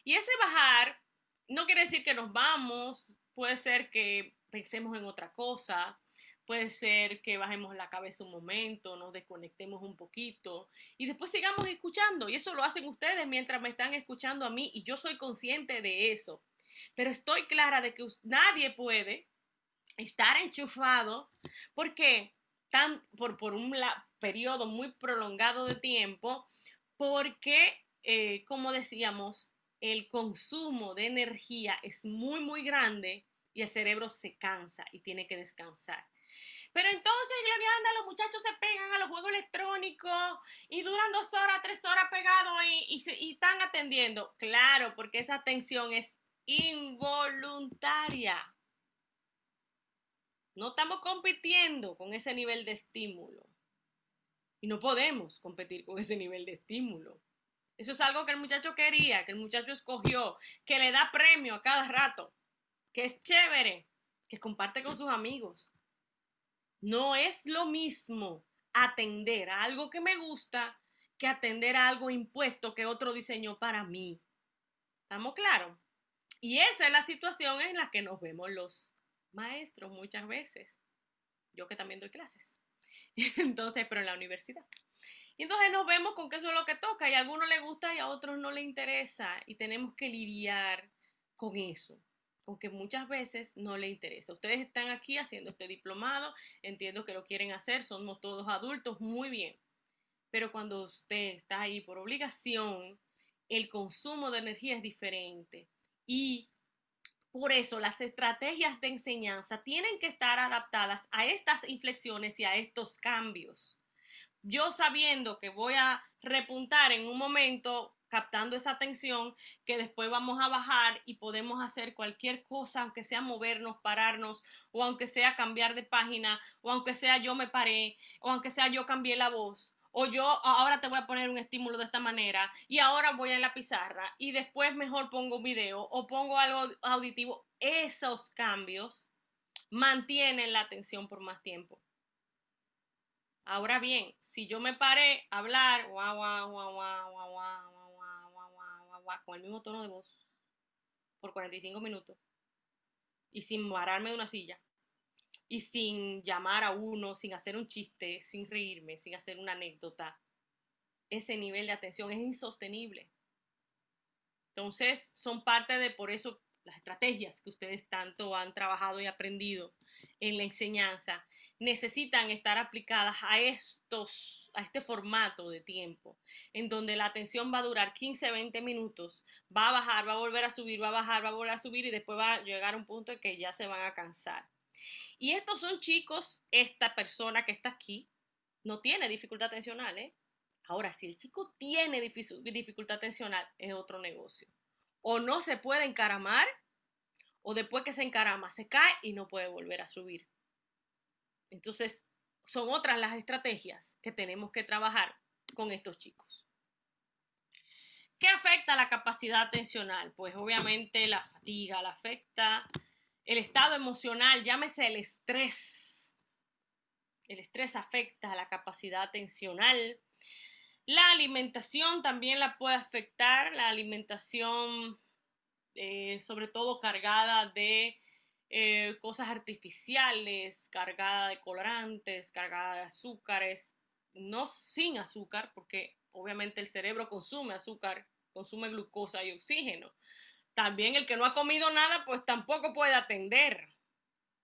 Y ese bajar no quiere decir que nos vamos, puede ser que pensemos en otra cosa, puede ser que bajemos la cabeza un momento, nos desconectemos un poquito y después sigamos escuchando. Y eso lo hacen ustedes mientras me están escuchando a mí y yo soy consciente de eso. Pero estoy clara de que nadie puede estar enchufado porque por un periodo muy prolongado de tiempo, porque, como decíamos, el consumo de energía es muy, muy grande y el cerebro se cansa y tiene que descansar. Pero entonces, Gloriana, los muchachos se pegan a los juegos electrónicos y duran 2 horas, 3 horas pegados y están atendiendo. Claro, porque esa atención es involuntaria. No estamos compitiendo con ese nivel de estímulo. Y no podemos competir con ese nivel de estímulo. Eso es algo que el muchacho quería, que el muchacho escogió, que le da premio a cada rato, que es chévere, que comparte con sus amigos. No es lo mismo atender a algo que me gusta que atender a algo impuesto que otro diseñó para mí. ¿Estamos claros? Y esa es la situación en la que nos vemos los maestros muchas veces. Yo que también doy clases. Entonces, pero en la universidad. Y entonces nos vemos con que eso es lo que toca y a algunos les gusta y a otros no les interesa y tenemos que lidiar con eso, porque muchas veces no les interesa. Ustedes están aquí haciendo este diplomado, entiendo que lo quieren hacer, somos todos adultos, muy bien, pero cuando usted está ahí por obligación, el consumo de energía es diferente y por eso las estrategias de enseñanza tienen que estar adaptadas a estas inflexiones y a estos cambios. Yo sabiendo que voy a repuntar en un momento captando esa atención, que después vamos a bajar y podemos hacer cualquier cosa, aunque sea movernos, pararnos, o aunque sea cambiar de página, o aunque sea yo me paré, o aunque sea yo cambié la voz, o yo ahora te voy a poner un estímulo de esta manera y ahora voy a la pizarra y después mejor pongo un video o pongo algo auditivo. Esos cambios mantienen la atención por más tiempo. Ahora bien, si yo me paré a hablar con el mismo tono de voz por 45 minutos y sin pararme de una silla y sin llamar a uno, sin hacer un chiste, sin reírme, sin hacer una anécdota, ese nivel de atención es insostenible. Entonces, son parte de, por eso, las estrategias que ustedes tanto han trabajado y aprendido en la enseñanza necesitan estar aplicadas a este formato de tiempo, en donde la atención va a durar 15, 20 minutos, va a bajar, va a volver a subir, va a bajar, va a volver a subir y después va a llegar a un punto en que ya se van a cansar. Y estos son chicos, esta persona que está aquí no tiene dificultad atencional, ¿eh? Ahora, si el chico tiene dificultad atencional, es otro negocio. O no se puede encaramar, o después que se encarama, se cae y no puede volver a subir. Entonces, son otras las estrategias que tenemos que trabajar con estos chicos. ¿Qué afecta la capacidad atencional? Pues obviamente la fatiga, la afecta el estado emocional, llámese el estrés. El estrés afecta a la capacidad atencional. La alimentación también la puede afectar, la alimentación sobre todo cargada de cosas artificiales, cargada de colorantes, cargada de azúcares, no sin azúcar, porque obviamente el cerebro consume azúcar, consume glucosa y oxígeno. También el que no ha comido nada, pues tampoco puede atender.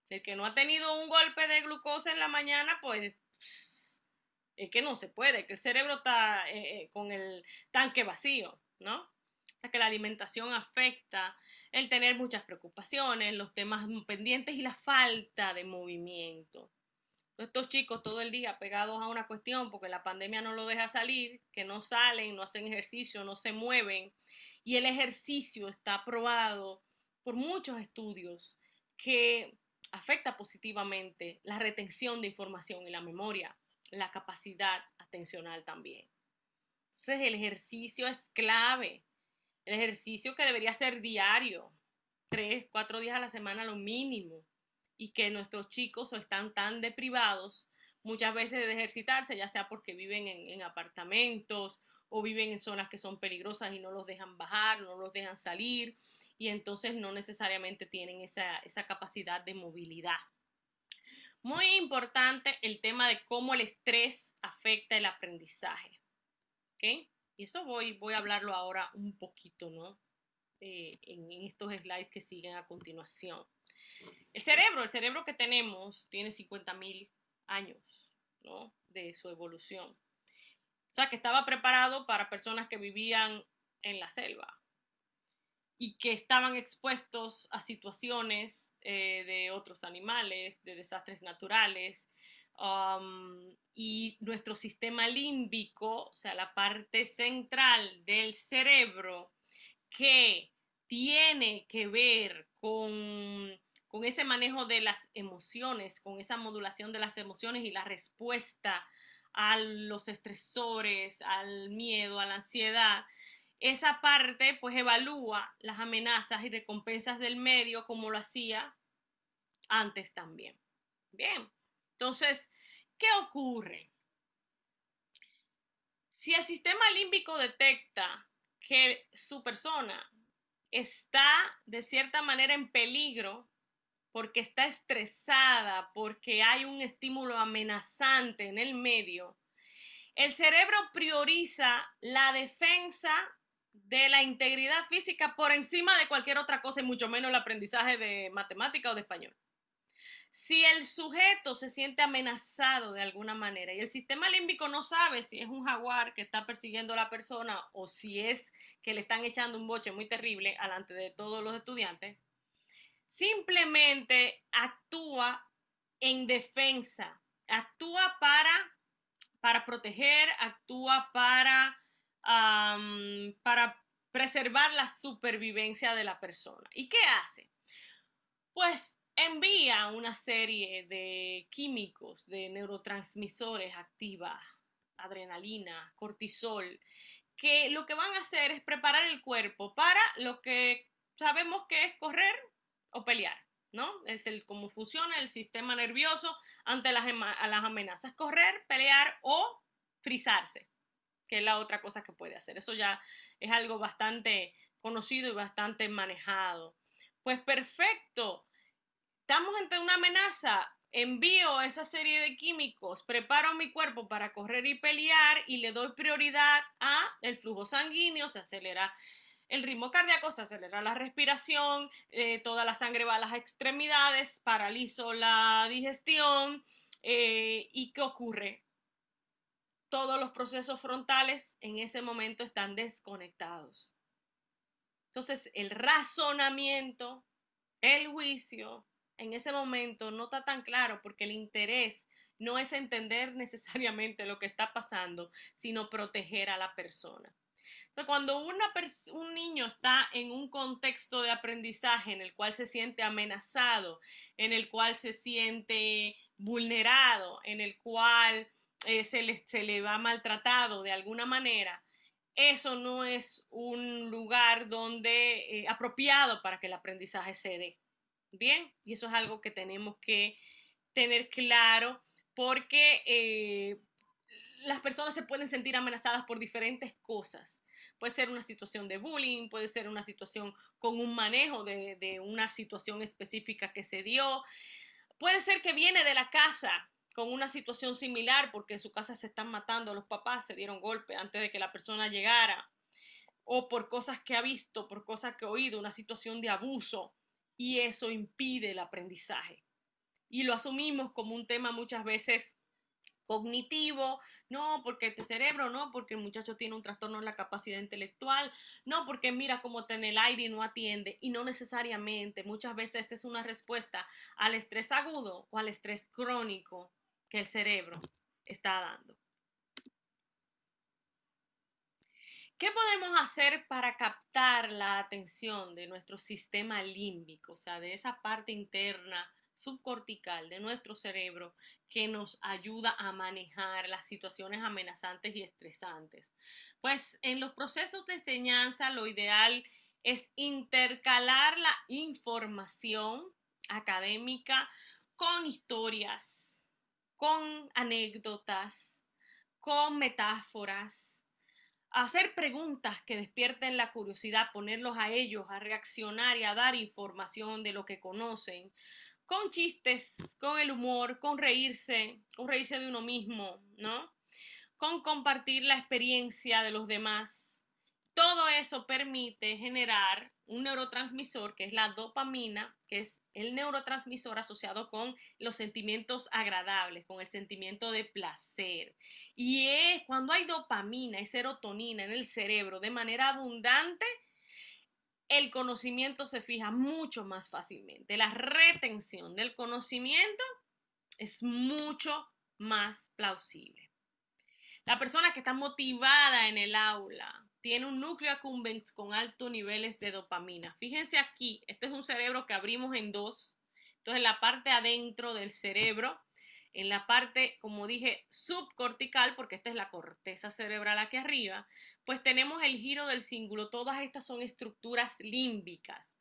El que no ha tenido un golpe de glucosa en la mañana, pues es que no se puede, que el cerebro está con el tanque vacío, ¿no? O sea, que la alimentación afecta el tener muchas preocupaciones, los temas pendientes y la falta de movimiento. Estos chicos todo el día pegados a una cuestión porque la pandemia no los deja salir, que no salen, no hacen ejercicio, no se mueven. Y el ejercicio está probado por muchos estudios que afecta positivamente la retención de información y la memoria, la capacidad atencional también. Entonces el ejercicio es clave. El ejercicio que debería ser diario, 3, 4 días a la semana lo mínimo, y que nuestros chicos están tan deprivados muchas veces de ejercitarse, ya sea porque viven en apartamentos o viven en zonas que son peligrosas y no los dejan bajar, no los dejan salir, y entonces no necesariamente tienen esa capacidad de movilidad. Muy importante el tema de cómo el estrés afecta el aprendizaje. ¿Ok? Y eso voy a hablarlo ahora un poquito, ¿no? En estos slides que siguen a continuación. El cerebro que tenemos tiene 50.000 años, ¿no? De su evolución. O sea, que estaba preparado para personas que vivían en la selva y que estaban expuestos a situaciones de otros animales, de desastres naturales. Y nuestro sistema límbico, o sea, la parte central del cerebro que tiene que ver con ese manejo de las emociones, con esa modulación de las emociones y la respuesta a los estresores, al miedo, a la ansiedad. Esa parte pues evalúa las amenazas y recompensas del medio como lo hacía antes también. Bien, entonces, ¿qué ocurre? Si el sistema límbico detecta que su persona está de cierta manera en peligro porque está estresada, porque hay un estímulo amenazante en el medio, el cerebro prioriza la defensa de la integridad física por encima de cualquier otra cosa y mucho menos el aprendizaje de matemática o de español. Si el sujeto se siente amenazado de alguna manera y el sistema límbico no sabe si es un jaguar que está persiguiendo a la persona o si es que le están echando un boche muy terrible delante de todos los estudiantes, simplemente actúa en defensa, actúa para proteger, actúa para preservar la supervivencia de la persona. ¿Y qué hace? Pues envía una serie de químicos, de neurotransmisores adrenalina, cortisol, que lo que van a hacer es preparar el cuerpo para lo que sabemos que es correr o pelear, ¿no? Es cómo funciona el sistema nervioso ante las amenazas, correr, pelear o frizarse, que es la otra cosa que puede hacer. Eso ya es algo bastante conocido y bastante manejado. Pues perfecto, estamos ante una amenaza, envío esa serie de químicos, preparo mi cuerpo para correr y pelear y le doy prioridad a el flujo sanguíneo, se acelera el ritmo cardíaco, se acelera la respiración, toda la sangre va a las extremidades, paralizo la digestión. ¿Y qué ocurre? Todos los procesos frontales en ese momento están desconectados. Entonces, el razonamiento, el juicio, en ese momento no está tan claro porque el interés no es entender necesariamente lo que está pasando, sino proteger a la persona. Entonces, cuando un niño está en un contexto de aprendizaje en el cual se siente amenazado, en el cual se siente vulnerado, en el cual se le va maltratado de alguna manera, eso no es un lugar donde apropiado para que el aprendizaje se dé. Bien, y eso es algo que tenemos que tener claro porque las personas se pueden sentir amenazadas por diferentes cosas. Puede ser una situación de bullying, puede ser una situación con un manejo de una situación específica que se dio. Puede ser que viene de la casa con una situación similar porque en su casa se están matando, los papás se dieron golpe antes de que la persona llegara, o por cosas que ha visto, por cosas que ha oído, una situación de abuso, y eso impide el aprendizaje. Y lo asumimos como un tema muchas veces cognitivo, no, porque este cerebro, no, porque el muchacho tiene un trastorno en la capacidad intelectual, no, porque mira cómo está en el aire y no atiende, y no necesariamente, muchas veces esta es una respuesta al estrés agudo o al estrés crónico que el cerebro está dando. ¿Qué podemos hacer para captar la atención de nuestro sistema límbico, o sea, de esa parte interna subcortical de nuestro cerebro que nos ayuda a manejar las situaciones amenazantes y estresantes? Pues en los procesos de enseñanza lo ideal es intercalar la información académica con historias, con anécdotas, con metáforas, hacer preguntas que despierten la curiosidad, ponerlos a ellos a reaccionar y a dar información de lo que conocen, con chistes, con el humor, con reírse de uno mismo, ¿no? Con compartir la experiencia de los demás. Todo eso permite generar un neurotransmisor que es la dopamina, que es el neurotransmisor asociado con los sentimientos agradables, con el sentimiento de placer. Y es cuando hay dopamina y serotonina en el cerebro de manera abundante, el conocimiento se fija mucho más fácilmente. La retención del conocimiento es mucho más plausible. La persona que está motivada en el aula tiene un núcleo accumbens con altos niveles de dopamina. Fíjense aquí, este es un cerebro que abrimos en dos. Entonces, en la parte adentro del cerebro, en la parte, como dije, subcortical, porque esta es la corteza cerebral aquí arriba, pues tenemos el giro del cíngulo. Todas estas son estructuras límbicas.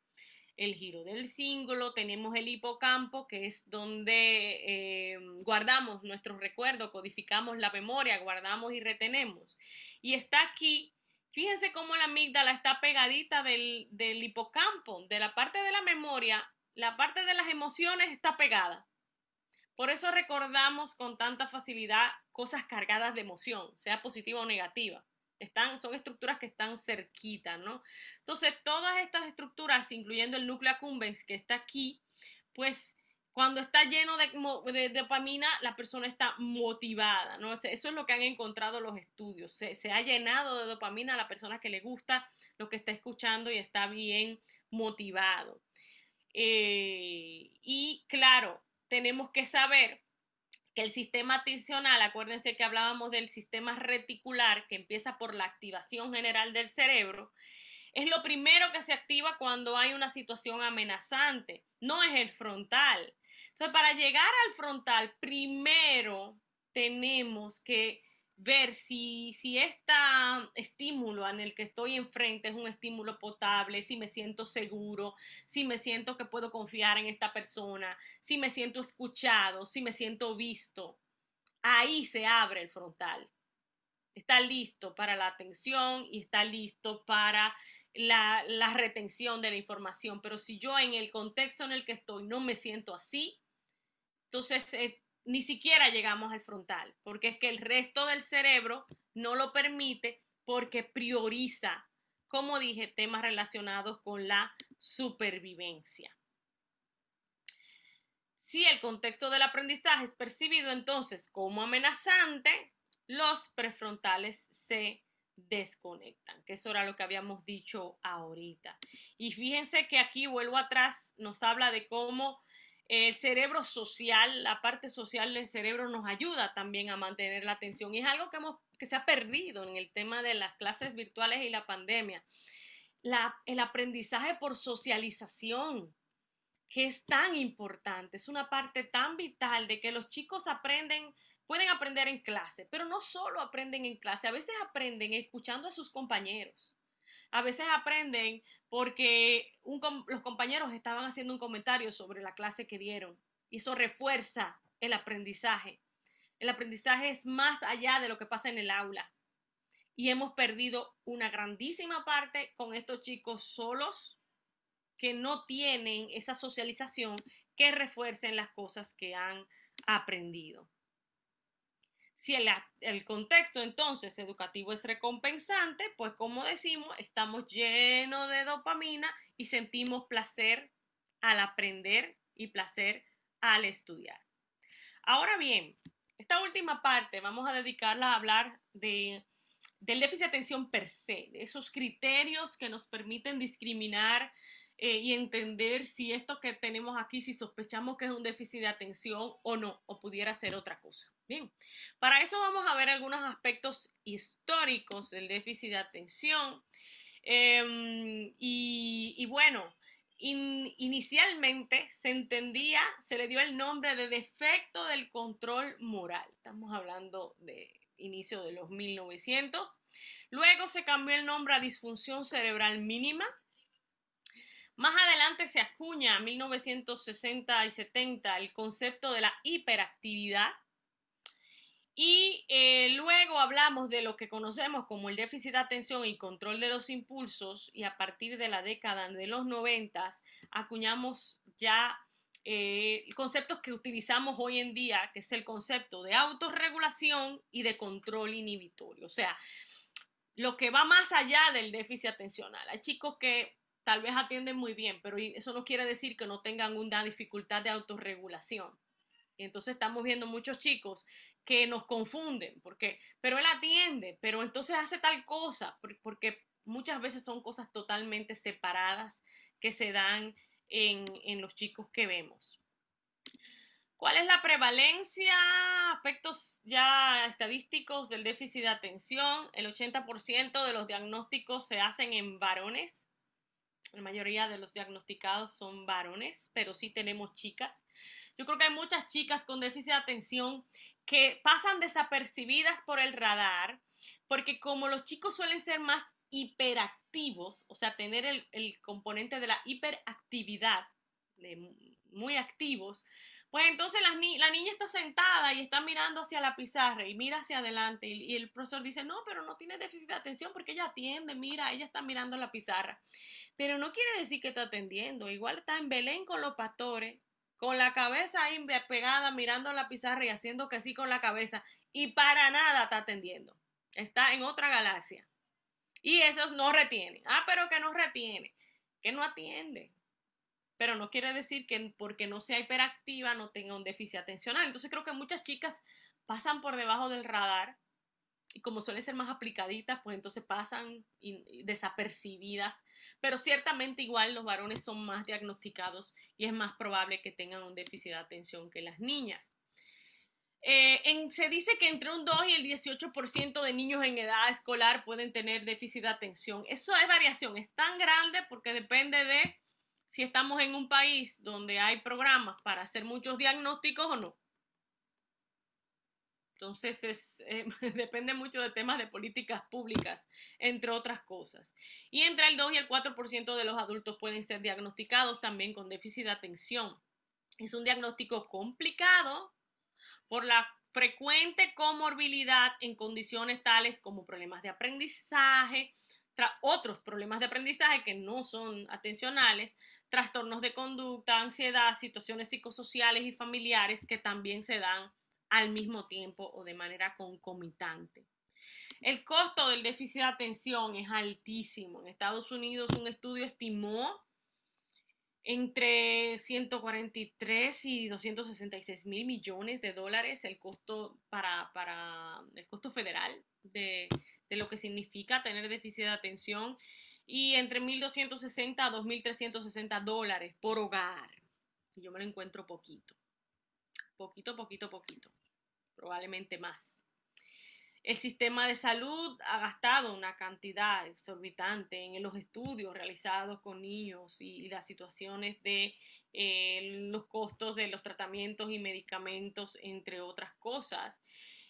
El giro del cíngulo, tenemos el hipocampo, que es donde guardamos nuestros recuerdos, codificamos la memoria, guardamos y retenemos. Y está aquí, fíjense cómo la amígdala está pegadita del hipocampo, de la parte de la memoria, la parte de las emociones está pegada. Por eso recordamos con tanta facilidad cosas cargadas de emoción, sea positiva o negativa. Son estructuras que están cerquitas, ¿no? Entonces, todas estas estructuras, incluyendo el núcleo accumbens que está aquí, pues cuando está lleno de dopamina, la persona está motivada, ¿no? Eso es lo que han encontrado los estudios. Se ha llenado de dopamina a la persona que le gusta lo que está escuchando y está bien motivado. Y claro, tenemos que saber que el sistema atencional, acuérdense que hablábamos del sistema reticular, que empieza por la activación general del cerebro, es lo primero que se activa cuando hay una situación amenazante, no es el frontal. Entonces, para llegar al frontal, primero tenemos que ver si este estímulo en el que estoy enfrente es un estímulo potable, si me siento seguro, si me siento que puedo confiar en esta persona, si me siento escuchado, si me siento visto. Ahí se abre el frontal. Está listo para la atención y está listo para la retención de la información. Pero si yo en el contexto en el que estoy no me siento así, entonces ni siquiera llegamos al frontal, porque es que el resto del cerebro no lo permite porque prioriza, como dije, temas relacionados con la supervivencia. Si el contexto del aprendizaje es percibido entonces como amenazante, los prefrontales se desconectan, que eso era lo que habíamos dicho ahorita. Y fíjense que aquí vuelvo atrás, nos habla de cómo el cerebro social, la parte social del cerebro nos ayuda también a mantener la atención. Y es algo que se ha perdido en el tema de las clases virtuales y la pandemia. El aprendizaje por socialización, que es tan importante, es una parte tan vital de que los chicos pueden aprender en clase, pero no solo aprenden en clase, a veces aprenden escuchando a sus compañeros, a veces aprenden porque los compañeros estaban haciendo un comentario sobre la clase que dieron y eso refuerza el aprendizaje. El aprendizaje es más allá de lo que pasa en el aula y hemos perdido una grandísima parte con estos chicos solos que no tienen esa socialización que refuercen las cosas que han aprendido. Si el contexto entonces educativo es recompensante, pues como decimos, estamos llenos de dopamina y sentimos placer al aprender y placer al estudiar. Ahora bien, esta última parte vamos a dedicarla a hablar del déficit de atención per se, de esos criterios que nos permiten discriminar y entender si esto que tenemos aquí, si sospechamos que es un déficit de atención o no, o pudiera ser otra cosa. Bien, para eso vamos a ver algunos aspectos históricos del déficit de atención. Y bueno, inicialmente se entendía, se le dio el nombre de defecto del control moral. Estamos hablando de inicio de los 1900. Luego se cambió el nombre a disfunción cerebral mínima. Más adelante se acuña en 1960 y 70 el concepto de la hiperactividad. Y luego hablamos de lo que conocemos como el déficit de atención y control de los impulsos, y a partir de la década de los 90 acuñamos ya conceptos que utilizamos hoy en día, que es el concepto de autorregulación y de control inhibitorio. O sea, lo que va más allá del déficit atencional. Hay chicos que tal vez atienden muy bien, pero eso no quiere decir que no tengan una dificultad de autorregulación. Y entonces estamos viendo muchos chicos que nos confunden, pero él atiende, pero entonces hace tal cosa, porque muchas veces son cosas totalmente separadas que se dan en los chicos que vemos. ¿Cuál es la prevalencia? Aspectos ya estadísticos del déficit de atención. El 80% de los diagnósticos se hacen en varones. La mayoría de los diagnosticados son varones, pero sí tenemos chicas. Yo creo que hay muchas chicas con déficit de atención que pasan desapercibidas por el radar, porque como los chicos suelen ser más hiperactivos, o sea, tener el componente de la hiperactividad, muy activos, pues entonces la niña está sentada y está mirando hacia la pizarra y mira hacia adelante y el profesor dice, no, pero no tiene déficit de atención porque ella atiende, mira, ella está mirando la pizarra. Pero no quiere decir que está atendiendo, igual está en Belén con los pastores, con la cabeza ahí pegada mirando la pizarra y haciendo que sí con la cabeza y para nada está atendiendo. Está en otra galaxia. Y esos no retienen. Ah, pero que no retiene, que no atiende. Pero no quiere decir que porque no sea hiperactiva no tenga un déficit atencional. Entonces creo que muchas chicas pasan por debajo del radar y como suelen ser más aplicaditas, pues entonces pasan desapercibidas. Pero ciertamente igual los varones son más diagnosticados y es más probable que tengan un déficit de atención que las niñas. Se dice que entre un 2 y el 18% de niños en edad escolar pueden tener déficit de atención. Eso es variación, es tan grande porque depende de si estamos en un país donde hay programas para hacer muchos diagnósticos o no. Entonces, depende mucho de temas de políticas públicas, entre otras cosas. Y entre el 2 y el 4% de los adultos pueden ser diagnosticados también con déficit de atención. Es un diagnóstico complicado por la frecuente comorbilidad en condiciones tales como problemas de aprendizaje, otros problemas de aprendizaje que no son atencionales, trastornos de conducta, ansiedad, situaciones psicosociales y familiares que también se dan al mismo tiempo o de manera concomitante. El costo del déficit de atención es altísimo. En Estados Unidos un estudio estimó entre 143 y 266 mil millones de dólares el costo para el costo federal de lo que significa tener déficit de atención, y entre 1.260 a 2.360 dólares por hogar. Y yo me lo encuentro poquito, probablemente más. El sistema de salud ha gastado una cantidad exorbitante en los estudios realizados con niños y las situaciones de los costos de los tratamientos y medicamentos, entre otras cosas.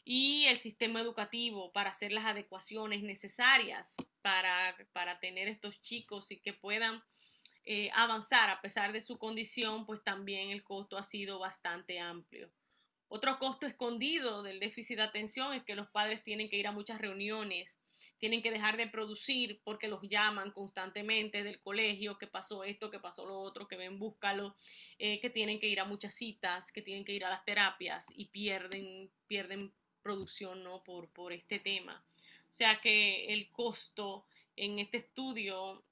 Y el sistema educativo para hacer las adecuaciones necesarias para tener estos chicos y que puedan avanzar a pesar de su condición, pues también el costo ha sido bastante amplio. Otro costo escondido del déficit de atención es que los padres tienen que ir a muchas reuniones, tienen que dejar de producir porque los llaman constantemente del colegio, que pasó esto, que pasó lo otro, que ven, búscalo, que tienen que ir a muchas citas, que tienen que ir a las terapias y pierden producción, ¿no? por este tema. O sea que el costo en este estudio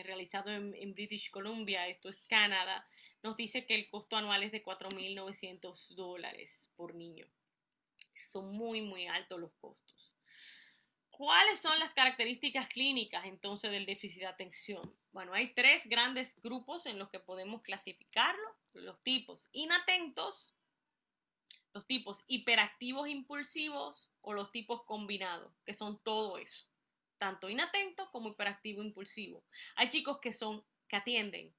realizado en British Columbia, esto es Canadá, nos dice que el costo anual es de $4.900 por niño. Son muy, muy altos los costos. ¿Cuáles son las características clínicas entonces del déficit de atención? Bueno, hay tres grandes grupos en los que podemos clasificarlo: los tipos inatentos, los tipos hiperactivos impulsivos o los tipos combinados, que son todo eso, tanto inatento como hiperactivo impulsivo. Hay chicos que atienden,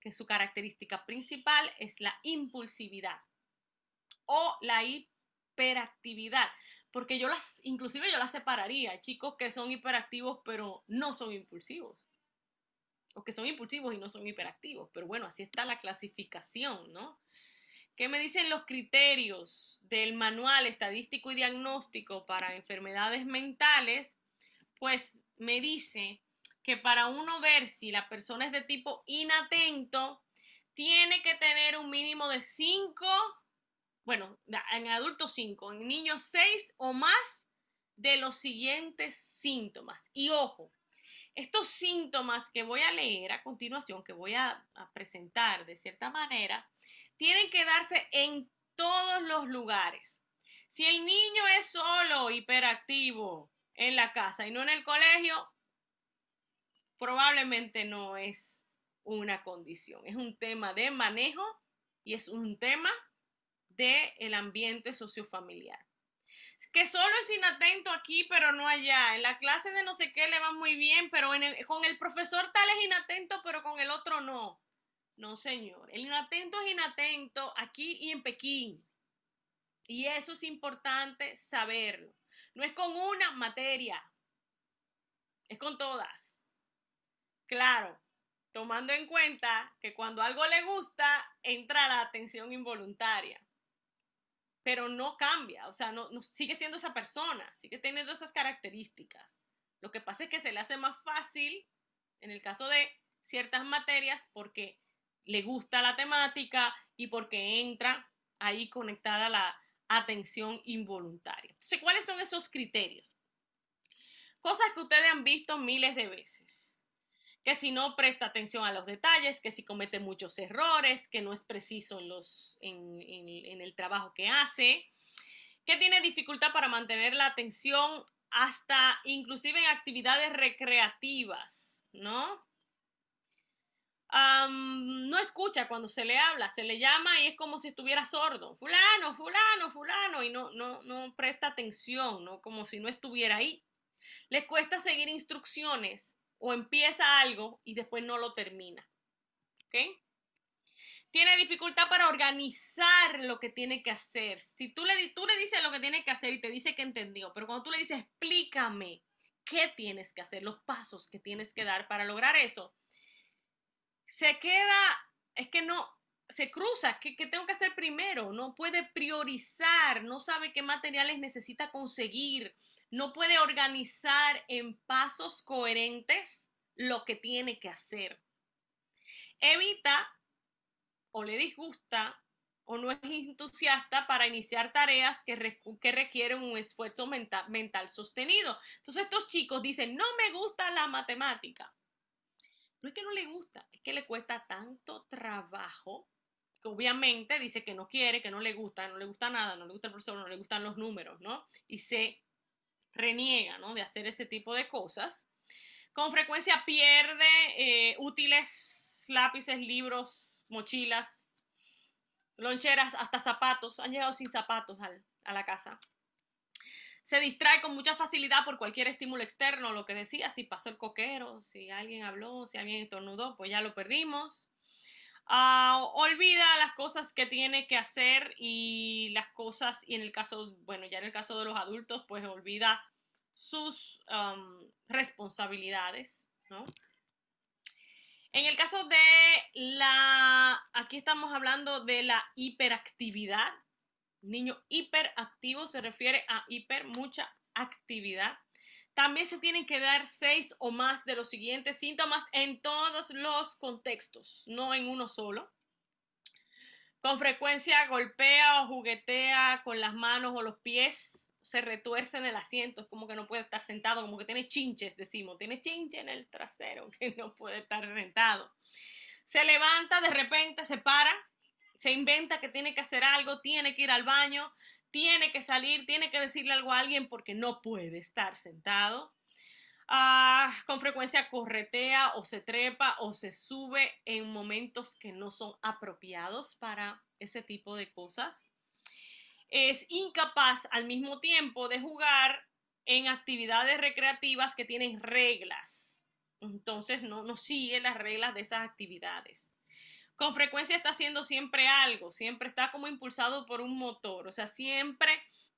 que su característica principal es la impulsividad o la hiperactividad, porque inclusive yo las separaría. Hay chicos que son hiperactivos pero no son impulsivos, o que son impulsivos y no son hiperactivos, pero bueno, así está la clasificación, ¿no? ¿Qué me dicen los criterios del Manual Estadístico y Diagnóstico para Enfermedades Mentales? Pues me dice que para uno ver si la persona es de tipo inatento, tiene que tener un mínimo de 5, bueno, en adultos 5, en niños 6 o más de los siguientes síntomas. Y ojo, estos síntomas que voy a leer a continuación, que voy a presentar de cierta manera, tienen que darse en todos los lugares. Si el niño es solo hiperactivo en la casa y no en el colegio, probablemente no es una condición. Es un tema de manejo y es un tema del ambiente sociofamiliar. Que solo es inatento aquí, pero no allá. En la clase de no sé qué le va muy bien, pero con el profesor tal es inatento, pero con el otro no. No, señor. El inatento es inatento aquí y en Pekín. Y eso es importante saberlo. No es con una materia, es con todas. Claro, tomando en cuenta que cuando algo le gusta, entra la atención involuntaria. Pero no cambia, o sea, no sigue siendo esa persona, sigue teniendo esas características. Lo que pasa es que se le hace más fácil en el caso de ciertas materias porque le gusta la temática y porque entra ahí conectada la atención involuntaria. Entonces, ¿cuáles son esos criterios? Cosas que ustedes han visto miles de veces. Que si no presta atención a los detalles, que si comete muchos errores, que no es preciso en el trabajo que hace, que tiene dificultad para mantener la atención hasta inclusive en actividades recreativas, ¿no? No escucha cuando se le habla, se le llama y es como si estuviera sordo. Fulano, fulano, fulano, y no presta atención, ¿no? Como si no estuviera ahí. Le cuesta seguir instrucciones o empieza algo y después no lo termina. ¿Ok? Tiene dificultad para organizar lo que tiene que hacer. Si tú le dices lo que tiene que hacer y te dice que entendió, pero cuando tú le dices, explícame qué tienes que hacer, los pasos que tienes que dar para lograr eso, se queda, es que no, se cruza, ¿qué tengo que hacer primero? No puede priorizar, no sabe qué materiales necesita conseguir, no puede organizar en pasos coherentes lo que tiene que hacer. Evita o le disgusta o no es entusiasta para iniciar tareas que requieren un esfuerzo mental sostenido. Entonces estos chicos dicen, no me gusta la matemática. No es que no le gusta, es que le cuesta tanto trabajo que obviamente dice que no quiere, que no le gusta nada, no le gusta el profesor, no le gustan los números, ¿no? Y se reniega, ¿no? De hacer ese tipo de cosas. Con frecuencia pierde útiles, lápices, libros, mochilas, loncheras, hasta zapatos. Han llegado sin zapatos a la casa. Se distrae con mucha facilidad por cualquier estímulo externo, lo que decía, si pasó el coquero, si alguien habló, si alguien estornudó, pues ya lo perdimos. Olvida las cosas que tiene que hacer y las cosas, y en el caso, bueno, ya en el caso de los adultos, pues olvida sus responsabilidades, ¿no? En el caso de aquí estamos hablando de la hiperactividad. Niño hiperactivo se refiere a mucha actividad. También se tienen que dar 6 o más de los siguientes síntomas en todos los contextos, no en uno solo. Con frecuencia golpea o juguetea con las manos o los pies, se retuerce en el asiento, es como que no puede estar sentado, como que tiene chinches, decimos, tiene chinche en el trasero, que no puede estar sentado. Se levanta, de repente se para, se inventa que tiene que hacer algo, tiene que ir al baño, tiene que salir, tiene que decirle algo a alguien porque no puede estar sentado. Con frecuencia corretea o se trepa o se sube en momentos que no son apropiados para ese tipo de cosas. Es incapaz al mismo tiempo de jugar en actividades recreativas que tienen reglas. Entonces no sigue las reglas de esas actividades. Con frecuencia está haciendo siempre algo, siempre está como impulsado por un motor, o sea, siempre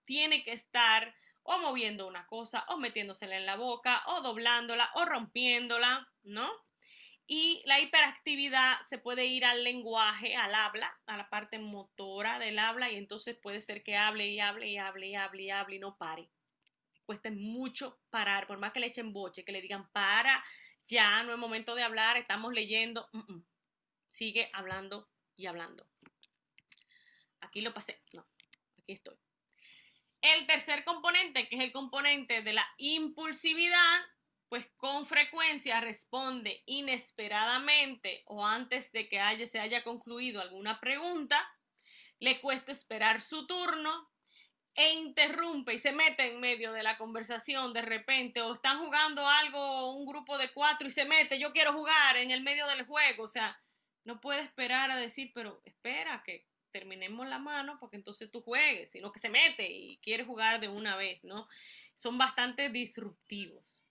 tiene que estar o moviendo una cosa, o metiéndosela en la boca, o doblándola, o rompiéndola, ¿no? Y la hiperactividad se puede ir al lenguaje, al habla, a la parte motora del habla, y entonces puede ser que hable y hable y hable y hable y hable y no pare. Cuesta mucho parar, por más que le echen boche, que le digan para, ya no es momento de hablar, estamos leyendo. Sigue hablando y hablando. Aquí lo pasé, no, aquí estoy. El tercer componente, que es el componente de la impulsividad, pues con frecuencia responde inesperadamente o antes de que se haya concluido alguna pregunta, le cuesta esperar su turno e interrumpe y se mete en medio de la conversación de repente, o están jugando algo, un grupo de 4 y se mete, yo quiero jugar en el medio del juego, o sea, no puede esperar a decir, pero espera que terminemos la mano porque entonces tú juegues, sino que se mete y quiere jugar de una vez, ¿no? Son bastante disruptivos.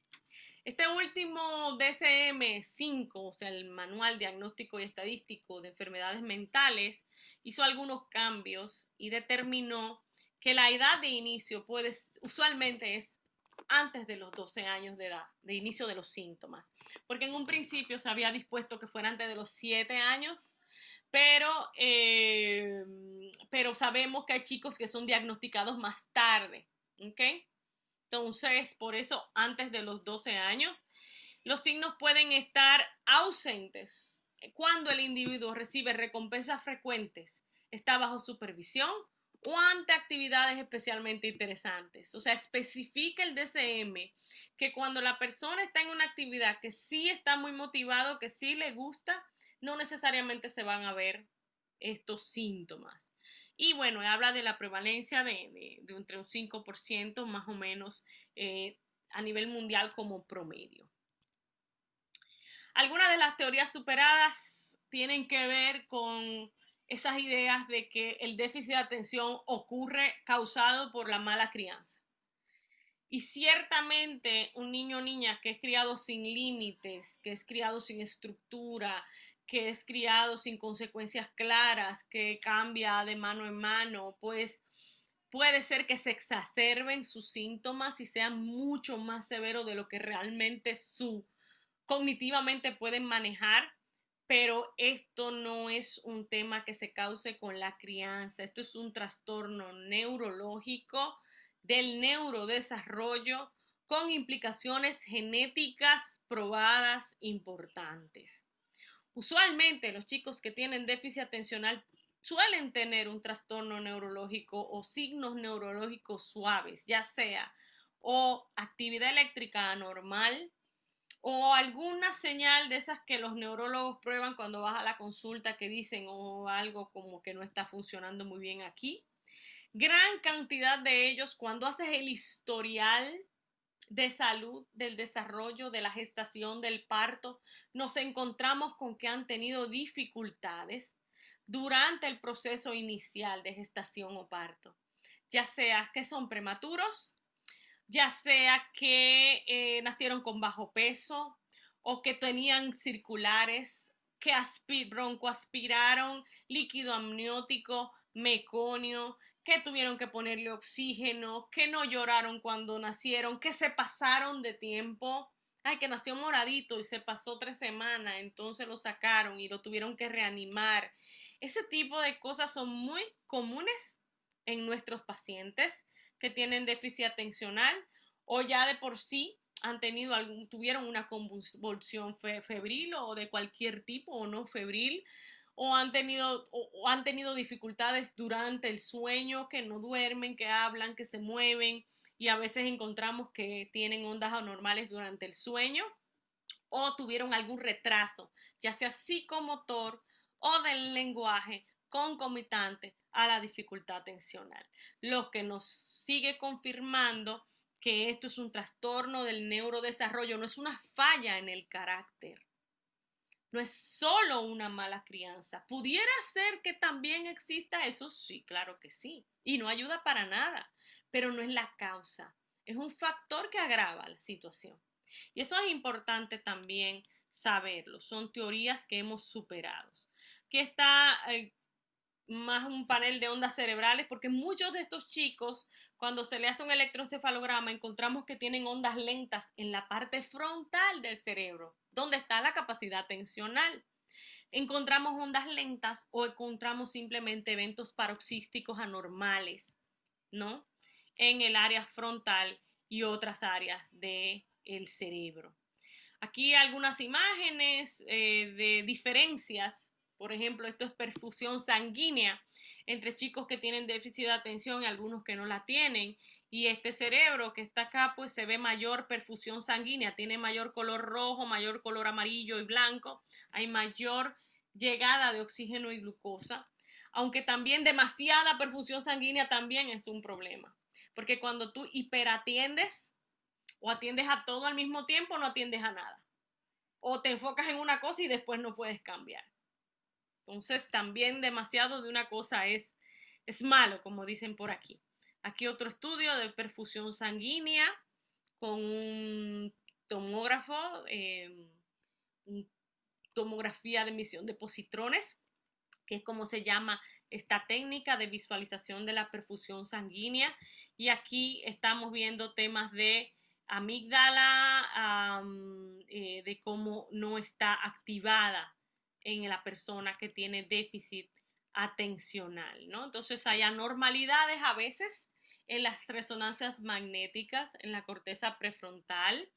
Este último DSM-5, o sea, el Manual Diagnóstico y Estadístico de Enfermedades Mentales, hizo algunos cambios y determinó que la edad de inicio usualmente es antes de los 12 años de edad, de inicio de los síntomas, porque en un principio se había dispuesto que fuera antes de los 7 años, pero sabemos que hay chicos que son diagnosticados más tarde, ¿ok? Entonces, por eso, antes de los 12 años, los signos pueden estar ausentes cuando el individuo recibe recompensas frecuentes, está bajo supervisión o ante actividades especialmente interesantes. O sea, especifica el DSM que cuando la persona está en una actividad que sí está muy motivado, que sí le gusta, no necesariamente se van a ver estos síntomas. Y bueno, habla de la prevalencia de entre un 5% más o menos a nivel mundial como promedio. Algunas de las teorías superadas tienen que ver con esas ideas de que el déficit de atención ocurre causado por la mala crianza. Y ciertamente un niño o niña que es criado sin límites, que es criado sin estructura, que es criado sin consecuencias claras, que cambia de mano en mano, pues puede ser que se exacerben sus síntomas y sean mucho más severos de lo que realmente cognitivamente pueden manejar, pero esto no es un tema que se cause con la crianza, esto es un trastorno neurológico del neurodesarrollo con implicaciones genéticas probadas importantes. Usualmente los chicos que tienen déficit atencional suelen tener un trastorno neurológico o signos neurológicos suaves, ya sea o actividad eléctrica anormal o alguna señal de esas que los neurólogos prueban cuando vas a la consulta que dicen o algo como que no está funcionando muy bien aquí. Gran cantidad de ellos, cuando haces el historial de salud, del desarrollo, de la gestación, del parto, nos encontramos con que han tenido dificultades durante el proceso inicial de gestación o parto, ya sea que son prematuros, ya sea que nacieron con bajo peso o que tenían circulares, que broncoaspiraron líquido amniótico, meconio, que tuvieron que ponerle oxígeno, que no lloraron cuando nacieron, que se pasaron de tiempo. Ay, que nació moradito y se pasó 3 semanas, entonces lo sacaron y lo tuvieron que reanimar. Ese tipo de cosas son muy comunes en nuestros pacientes que tienen déficit atencional o ya de por sí tuvieron una convulsión febril o de cualquier tipo o no febril, o han tenido dificultades durante el sueño, que no duermen, que hablan, que se mueven, y a veces encontramos que tienen ondas anormales durante el sueño, o tuvieron algún retraso, ya sea psicomotor o del lenguaje concomitante a la dificultad atencional, lo que nos sigue confirmando que esto es un trastorno del neurodesarrollo, no es una falla en el carácter, no es solo una mala crianza. ¿Pudiera ser que también exista eso? Sí, claro que sí, y no ayuda para nada, pero no es la causa, es un factor que agrava la situación. Y eso es importante también saberlo, son teorías que hemos superado. Aquí está más un panel de ondas cerebrales, porque muchos de estos chicos, cuando se le hace un electroencefalograma, encontramos que tienen ondas lentas en la parte frontal del cerebro, donde está la capacidad atencional. Encontramos ondas lentas o encontramos simplemente eventos paroxísticos anormales, ¿no? En el área frontal y otras áreas del cerebro. Aquí algunas imágenes de diferencias. Por ejemplo, esto es perfusión sanguínea entre chicos que tienen déficit de atención y algunos que no la tienen. Y este cerebro que está acá, pues se ve mayor perfusión sanguínea, tiene mayor color rojo, mayor color amarillo y blanco, hay mayor llegada de oxígeno y glucosa, aunque también demasiada perfusión sanguínea también es un problema, porque cuando tú hiperatiendes o atiendes a todo al mismo tiempo, no atiendes a nada. O te enfocas en una cosa y después no puedes cambiar. Entonces, también demasiado de una cosa es malo, como dicen por aquí. Aquí otro estudio de perfusión sanguínea con un tomógrafo, tomografía de emisión de positrones, que es como se llama esta técnica de visualización de la perfusión sanguínea. Y aquí estamos viendo temas de amígdala, de cómo no está activada en la persona que tiene déficit atencional, ¿no? Entonces hay anormalidades a veces en las resonancias magnéticas en la corteza prefrontal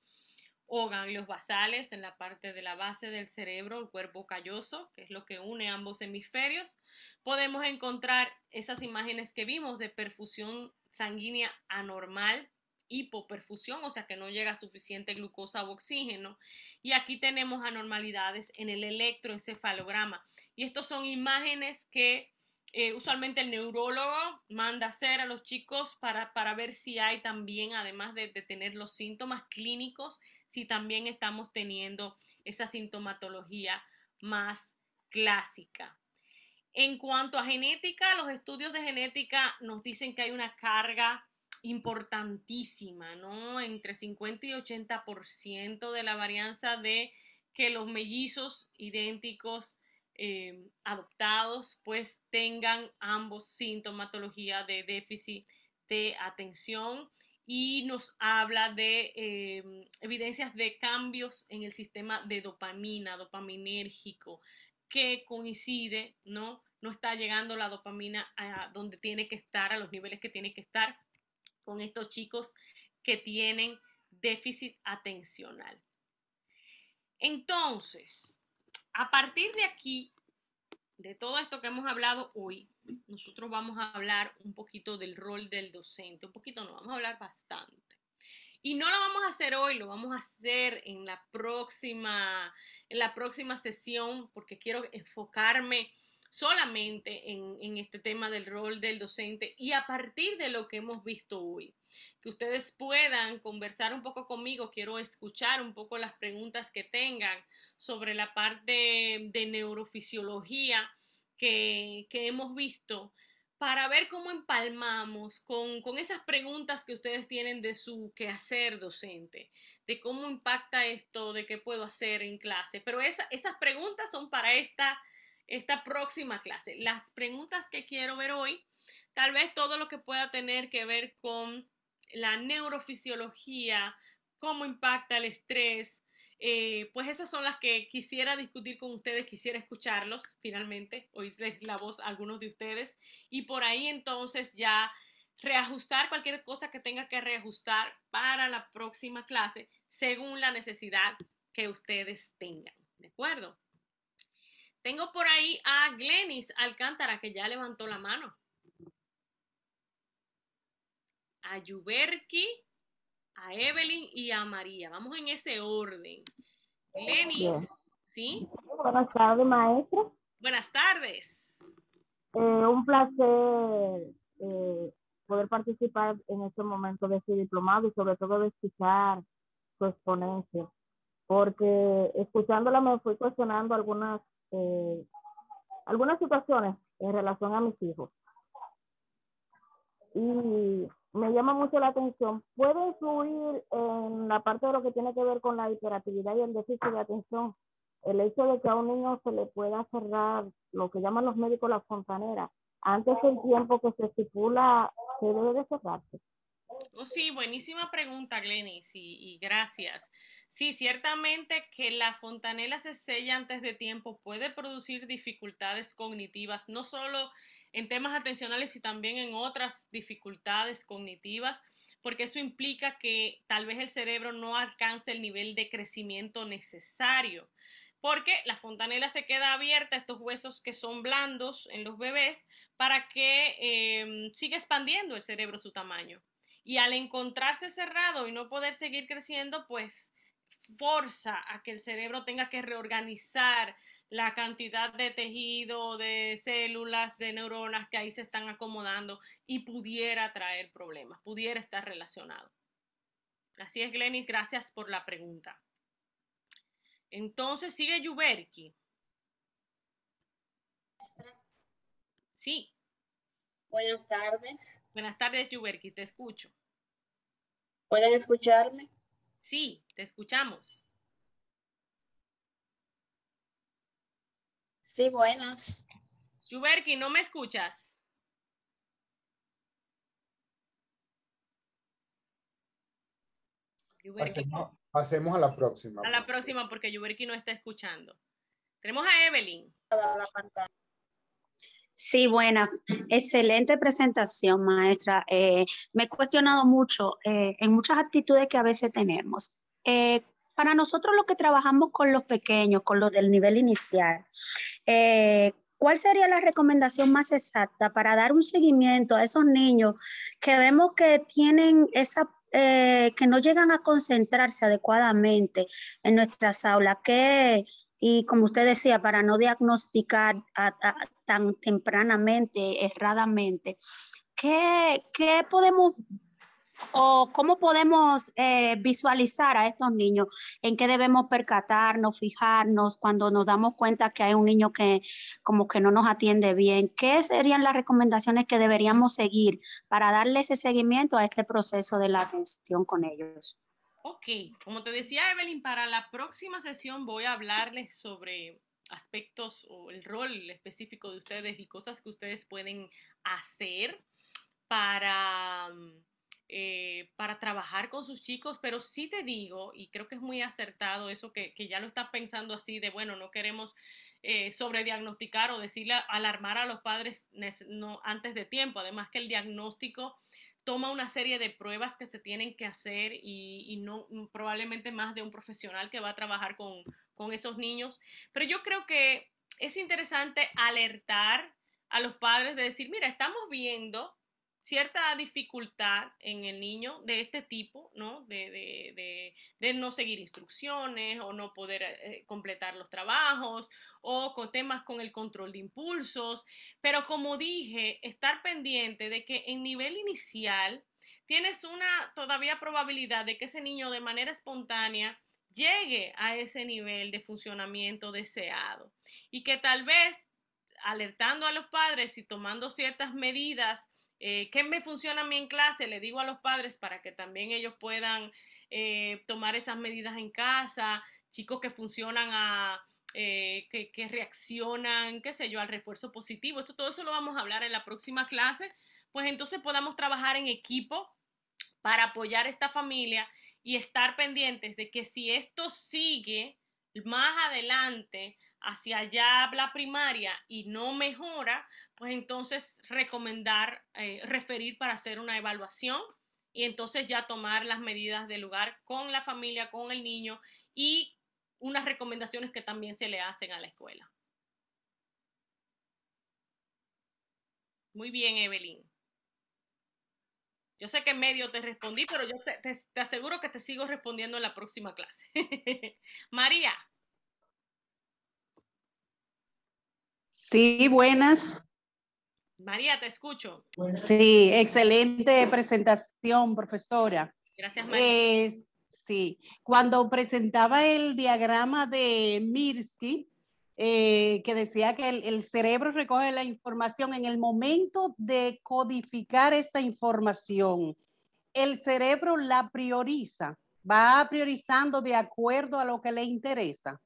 o ganglios basales en la parte de la base del cerebro, el cuerpo calloso, que es lo que une ambos hemisferios. Podemos encontrar esas imágenes que vimos de perfusión sanguínea anormal, hipoperfusión, o sea que no llega suficiente glucosa o oxígeno. Y aquí tenemos anormalidades en el electroencefalograma. Y estas son imágenes que usualmente el neurólogo manda hacer a los chicos para ver si hay también, además de tener los síntomas clínicos, si también estamos teniendo esa sintomatología más clásica. En cuanto a genética, los estudios de genética nos dicen que hay una carga importantísima, ¿no? Entre 50 y 80% de la varianza de que los mellizos idénticos adoptados pues tengan ambos sintomatología de déficit de atención y nos habla de evidencias de cambios en el sistema de dopamina, dopaminérgico, que coincide, ¿no? No está llegando la dopamina a donde tiene que estar, a los niveles que tiene que estar con estos chicos que tienen déficit atencional. Entonces, a partir de aquí, de todo esto que hemos hablado hoy, nosotros vamos a hablar un poquito del rol del docente, un poquito no, vamos a hablar bastante. Y no lo vamos a hacer hoy, lo vamos a hacer en la próxima sesión, porque quiero enfocarme solamente en este tema del rol del docente y a partir de lo que hemos visto hoy, que ustedes puedan conversar un poco conmigo, quiero escuchar un poco las preguntas que tengan sobre la parte de neurofisiología que hemos visto para ver cómo empalmamos con esas preguntas que ustedes tienen de su quehacer docente, de cómo impacta esto, de qué puedo hacer en clase. Pero esas preguntas son para esta próxima clase. Las preguntas que quiero ver hoy, tal vez todo lo que pueda tener que ver con la neurofisiología, cómo impacta el estrés, pues esas son las que quisiera discutir con ustedes, quisiera escucharlos finalmente, oírles la voz a algunos de ustedes y por ahí entonces ya reajustar cualquier cosa que tenga que reajustar para la próxima clase según la necesidad que ustedes tengan. ¿De acuerdo? Tengo por ahí a Glenis Alcántara que ya levantó la mano. A Yuberki, a Evelyn y a María. Vamos en ese orden. Glenis, Bien. ¿sí? Buenas tardes, maestra. Buenas tardes. Un placer poder participar en este momento de este diplomado y sobre todo de escuchar su exponencia, porque escuchándola me fui cuestionando algunas situaciones en relación a mis hijos. Y me llama mucho la atención. ¿Puede influir en la parte de lo que tiene que ver con la hiperactividad y el déficit de atención el hecho de que a un niño se le pueda cerrar lo que llaman los médicos la fontanera antes del tiempo que se estipula que debe de cerrarse? Oh, sí, buenísima pregunta, Glenis, y gracias. Sí, ciertamente que la fontanela se sella antes de tiempo puede producir dificultades cognitivas, no solo en temas atencionales, sino también en otras dificultades cognitivas, porque eso implica que tal vez el cerebro no alcance el nivel de crecimiento necesario, porque la fontanela se queda abierta, estos huesos que son blandos en los bebés, para que siga expandiendo el cerebro su tamaño. Y al encontrarse cerrado y no poder seguir creciendo, pues forza a que el cerebro tenga que reorganizar la cantidad de tejido, de células, de neuronas que ahí se están acomodando y pudiera traer problemas, pudiera estar relacionado. Así es, Glenis, gracias por la pregunta. Entonces sigue Yuberki. Sí. Buenas tardes. Buenas tardes, Yuberki, te escucho. ¿Pueden escucharme? Sí, te escuchamos. Sí, buenas. Yuberki, ¿no me escuchas? Pasemos a la próxima. A la próxima porque Yuberki no está escuchando. Tenemos a Evelyn. Sí, buena. Excelente presentación, maestra. Me he cuestionado mucho en muchas actitudes que a veces tenemos. Para nosotros los que trabajamos con los pequeños, con los del nivel inicial, ¿cuál sería la recomendación más exacta para dar un seguimiento a esos niños que vemos que tienen que no llegan a concentrarse adecuadamente en nuestras aulas? Y como usted decía, para no diagnosticar tan tempranamente, erradamente, ¿qué podemos o cómo podemos visualizar a estos niños? ¿En qué debemos percatarnos, fijarnos cuando nos damos cuenta que hay un niño que como que no nos atiende bien? ¿Qué serían las recomendaciones que deberíamos seguir para darle ese seguimiento a este proceso de la atención con ellos? Ok, como te decía Evelyn, para la próxima sesión voy a hablarles sobre aspectos o el rol específico de ustedes y cosas que ustedes pueden hacer para, para trabajar con sus chicos, pero sí te digo, y creo que es muy acertado eso que ya lo estás pensando así de, bueno, no queremos sobrediagnosticar o decirle, alarmar a los padres no, antes de tiempo, además que el diagnóstico toma una serie de pruebas que se tienen que hacer y no probablemente más de un profesional que va a trabajar con esos niños, pero yo creo que es interesante alertar a los padres de decir, mira, estamos viendo cierta dificultad en el niño de este tipo, ¿no? De no seguir instrucciones o no poder completar los trabajos o con temas con el control de impulsos, pero como dije, estar pendiente de que en nivel inicial tienes una todavía probabilidad de que ese niño de manera espontánea llegue a ese nivel de funcionamiento deseado y que tal vez alertando a los padres y tomando ciertas medidas que me funciona a mí en clase, le digo a los padres para que también ellos puedan tomar esas medidas en casa, chicos que funcionan que reaccionan, qué sé yo, al refuerzo positivo. Todo eso lo vamos a hablar en la próxima clase, pues entonces podamos trabajar en equipo para apoyar a esta familia y estar pendientes de que si esto sigue más adelante hacia allá la primaria y no mejora, pues entonces recomendar, referir para hacer una evaluación y entonces ya tomar las medidas del lugar con la familia, con el niño y unas recomendaciones que también se le hacen a la escuela. Muy bien, Evelyn. Yo sé que en medio te respondí, pero yo te aseguro que te sigo respondiendo en la próxima clase. María. Sí, buenas. María, te escucho. Sí, excelente presentación, profesora. Gracias, María. Sí, cuando presentaba el diagrama de Mirsky, que decía que el cerebro recoge la información en el momento de codificar esa información, el cerebro la prioriza, va priorizando de acuerdo a lo que le interesa.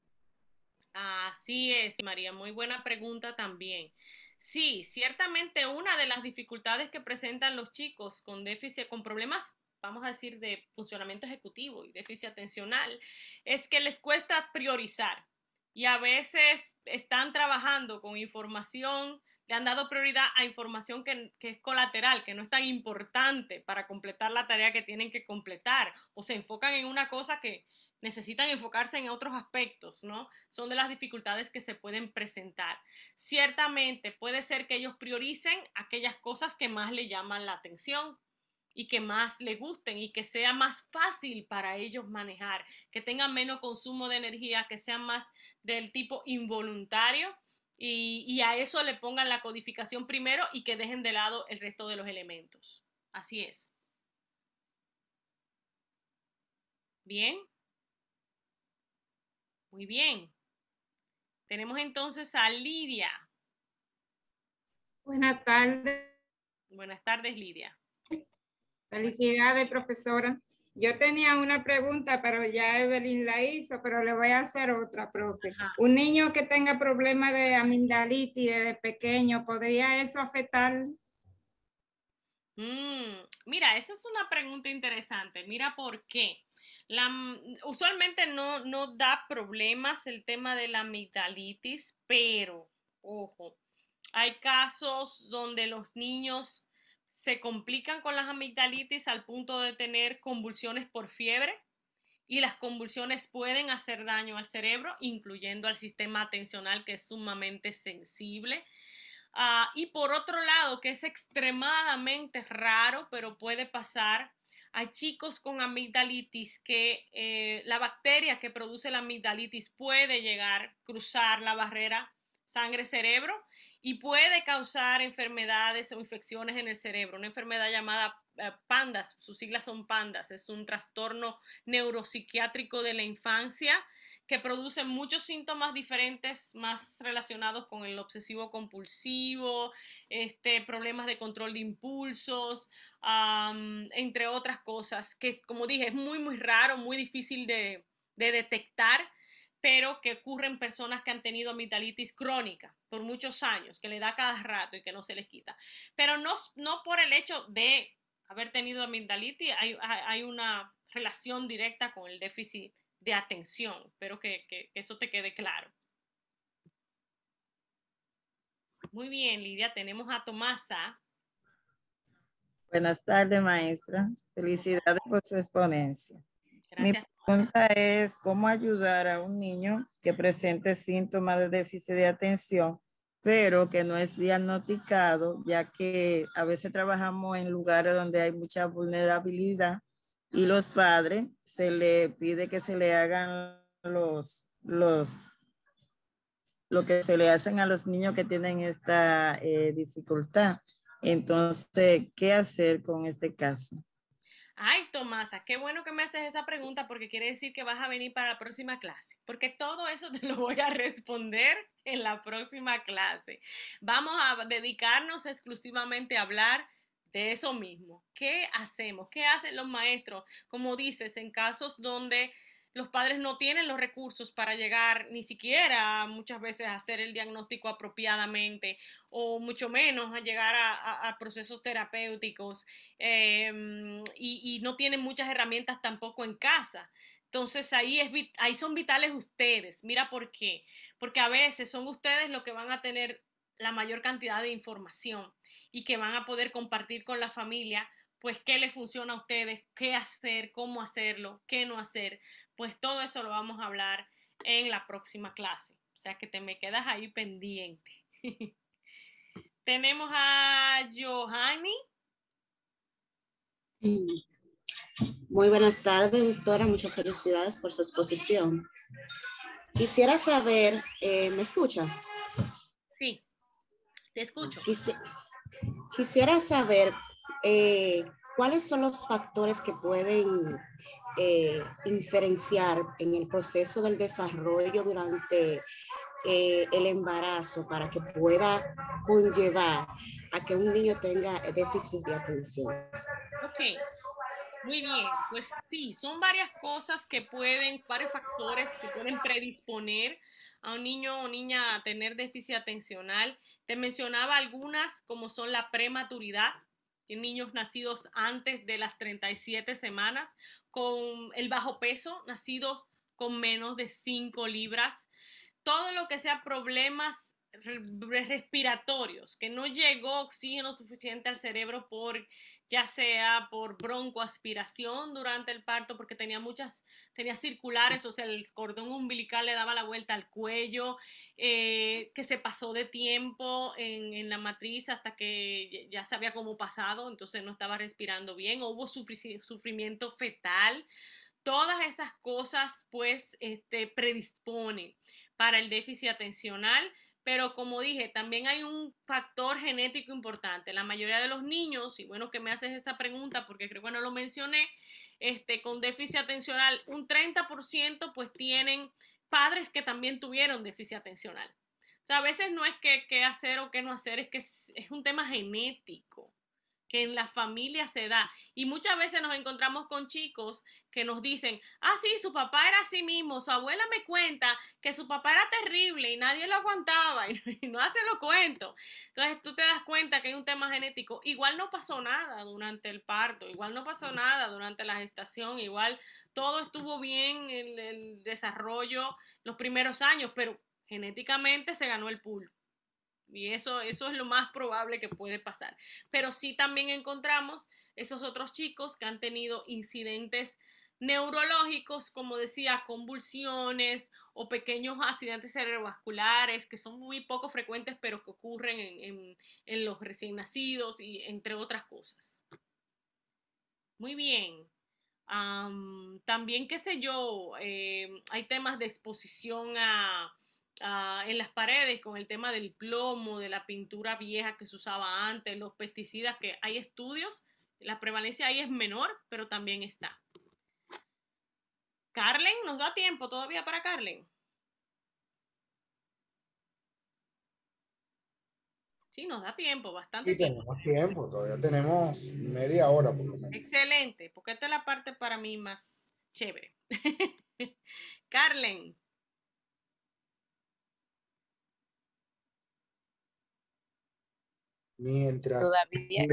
Así es, María, muy buena pregunta también. Sí, ciertamente una de las dificultades que presentan los chicos con déficit, con problemas, vamos a decir, de funcionamiento ejecutivo y déficit atencional, es que les cuesta priorizar y a veces están trabajando con información, le han dado prioridad a información que es colateral, que no es tan importante para completar la tarea que tienen que completar o se enfocan en una cosa que necesitan enfocarse en otros aspectos, ¿no? Son de las dificultades que se pueden presentar. Ciertamente puede ser que ellos prioricen aquellas cosas que más le llaman la atención y que más le gusten y que sea más fácil para ellos manejar, que tengan menos consumo de energía, que sean más del tipo involuntario y a eso le pongan la codificación primero y que dejen de lado el resto de los elementos. Así es. Bien. Muy bien. Tenemos entonces a Lidia. Buenas tardes. Buenas tardes, Lidia. Felicidades, profesora. Yo tenía una pregunta, pero ya Evelyn la hizo, pero le voy a hacer otra, profe. Ajá. Un niño que tenga problemas de amigdalitis desde pequeño, ¿podría eso afectar? Mira, esa es una pregunta interesante. Mira por qué. Usualmente no da problemas el tema de la amigdalitis, pero, ojo, hay casos donde los niños se complican con las amigdalitis al punto de tener convulsiones por fiebre y las convulsiones pueden hacer daño al cerebro, incluyendo al sistema atencional que es sumamente sensible. Y por otro lado, que es extremadamente raro, pero puede pasar, hay chicos con amigdalitis que la bacteria que produce la amigdalitis puede llegar, cruzar la barrera sangre-cerebro y puede causar enfermedades o infecciones en el cerebro. Una enfermedad llamada PANDAS, sus siglas son PANDAS, es un trastorno neuropsiquiátrico de la infancia que produce muchos síntomas diferentes más relacionados con el obsesivo compulsivo, problemas de control de impulsos, entre otras cosas, que como dije es muy raro, muy difícil de detectar, pero que ocurre en personas que han tenido amigdalitis crónica por muchos años, que le da cada rato y que no se les quita. Pero no por el hecho de haber tenido amigdalitis, hay una relación directa con el déficit de atención. Espero que eso te quede claro. Muy bien, Lidia, tenemos a Tomasa. Buenas tardes, maestra. Felicidades por su exponencia. Gracias. Mi pregunta es, ¿cómo ayudar a un niño que presente síntomas de déficit de atención, pero que no es diagnosticado, ya que a veces trabajamos en lugares donde hay mucha vulnerabilidad y los padres se le pide que se le hagan lo que se le hacen a los niños que tienen esta dificultad? Entonces, ¿qué hacer con este caso? Ay, Tomasa, qué bueno que me haces esa pregunta porque quiere decir que vas a venir para la próxima clase, porque todo eso te lo voy a responder en la próxima clase. Vamos a dedicarnos exclusivamente a hablar de eso mismo. ¿Qué hacemos? ¿Qué hacen los maestros? Como dices, en casos donde los padres no tienen los recursos para llegar ni siquiera muchas veces a hacer el diagnóstico apropiadamente o mucho menos a llegar a procesos terapéuticos y no tienen muchas herramientas tampoco en casa. Entonces ahí son vitales ustedes. Mira por qué. Porque a veces son ustedes los que van a tener la mayor cantidad de información y que van a poder compartir con la familia pues qué les funciona a ustedes, qué hacer, cómo hacerlo, qué no hacer. Pues todo eso lo vamos a hablar en la próxima clase. O sea que te me quedas ahí pendiente. Tenemos a Johanny. Muy buenas tardes, doctora. Muchas felicidades por su exposición. Quisiera saber, ¿me escucha? Sí, te escucho. Quisiera saber cuáles son los factores que pueden inferenciar en el proceso del desarrollo durante el embarazo para que pueda conllevar a que un niño tenga déficit de atención. Ok, muy bien. Pues sí, son varias cosas varios factores que pueden predisponer a un niño o niña a tener déficit atencional. Te mencionaba algunas como son la prematuridad, en niños nacidos antes de las 37 semanas, con el bajo peso, nacidos con menos de 5 libras, todo lo que sea problemas respiratorios, que no llegó oxígeno suficiente al cerebro ya sea por broncoaspiración durante el parto, porque tenía circulares, o sea, el cordón umbilical le daba la vuelta al cuello, que se pasó de tiempo en la matriz hasta que ya sabía cómo pasado, entonces no estaba respirando bien, o hubo sufrimiento fetal. Todas esas cosas pues predisponen para el déficit atencional, pero como dije, también hay un factor genético importante. La mayoría de los niños, y bueno que me haces esta pregunta porque creo que no lo mencioné, con déficit atencional, un 30% pues tienen padres que también tuvieron déficit atencional. O sea, a veces no es qué hacer o qué no hacer, es que es un tema genético que en la familia se da. Y muchas veces nos encontramos con chicos que nos dicen, sí, su papá era así mismo, su abuela me cuenta que su papá era terrible y nadie lo aguantaba y no hace lo cuento. Entonces tú te das cuenta que hay un tema genético. Igual no pasó nada durante el parto, igual no pasó nada durante la gestación, igual todo estuvo bien en el desarrollo los primeros años, pero genéticamente se ganó el pool. Y eso es lo más probable que puede pasar. Pero sí también encontramos esos otros chicos que han tenido incidentes neurológicos, como decía, convulsiones o pequeños accidentes cerebrovasculares que son muy poco frecuentes, pero que ocurren en los recién nacidos y entre otras cosas. Muy bien. También, qué sé yo, hay temas de exposición en las paredes con el tema del plomo, de la pintura vieja que se usaba antes, los pesticidas, que hay estudios, la prevalencia ahí es menor, pero también está. Carlen, ¿nos da tiempo todavía para Carlen? Sí, nos da tiempo, bastante tiempo. Tenemos tiempo, todavía tenemos media hora por lo menos. Excelente, porque esta es la parte para mí más chévere. Carlen. Mientras, Todavía.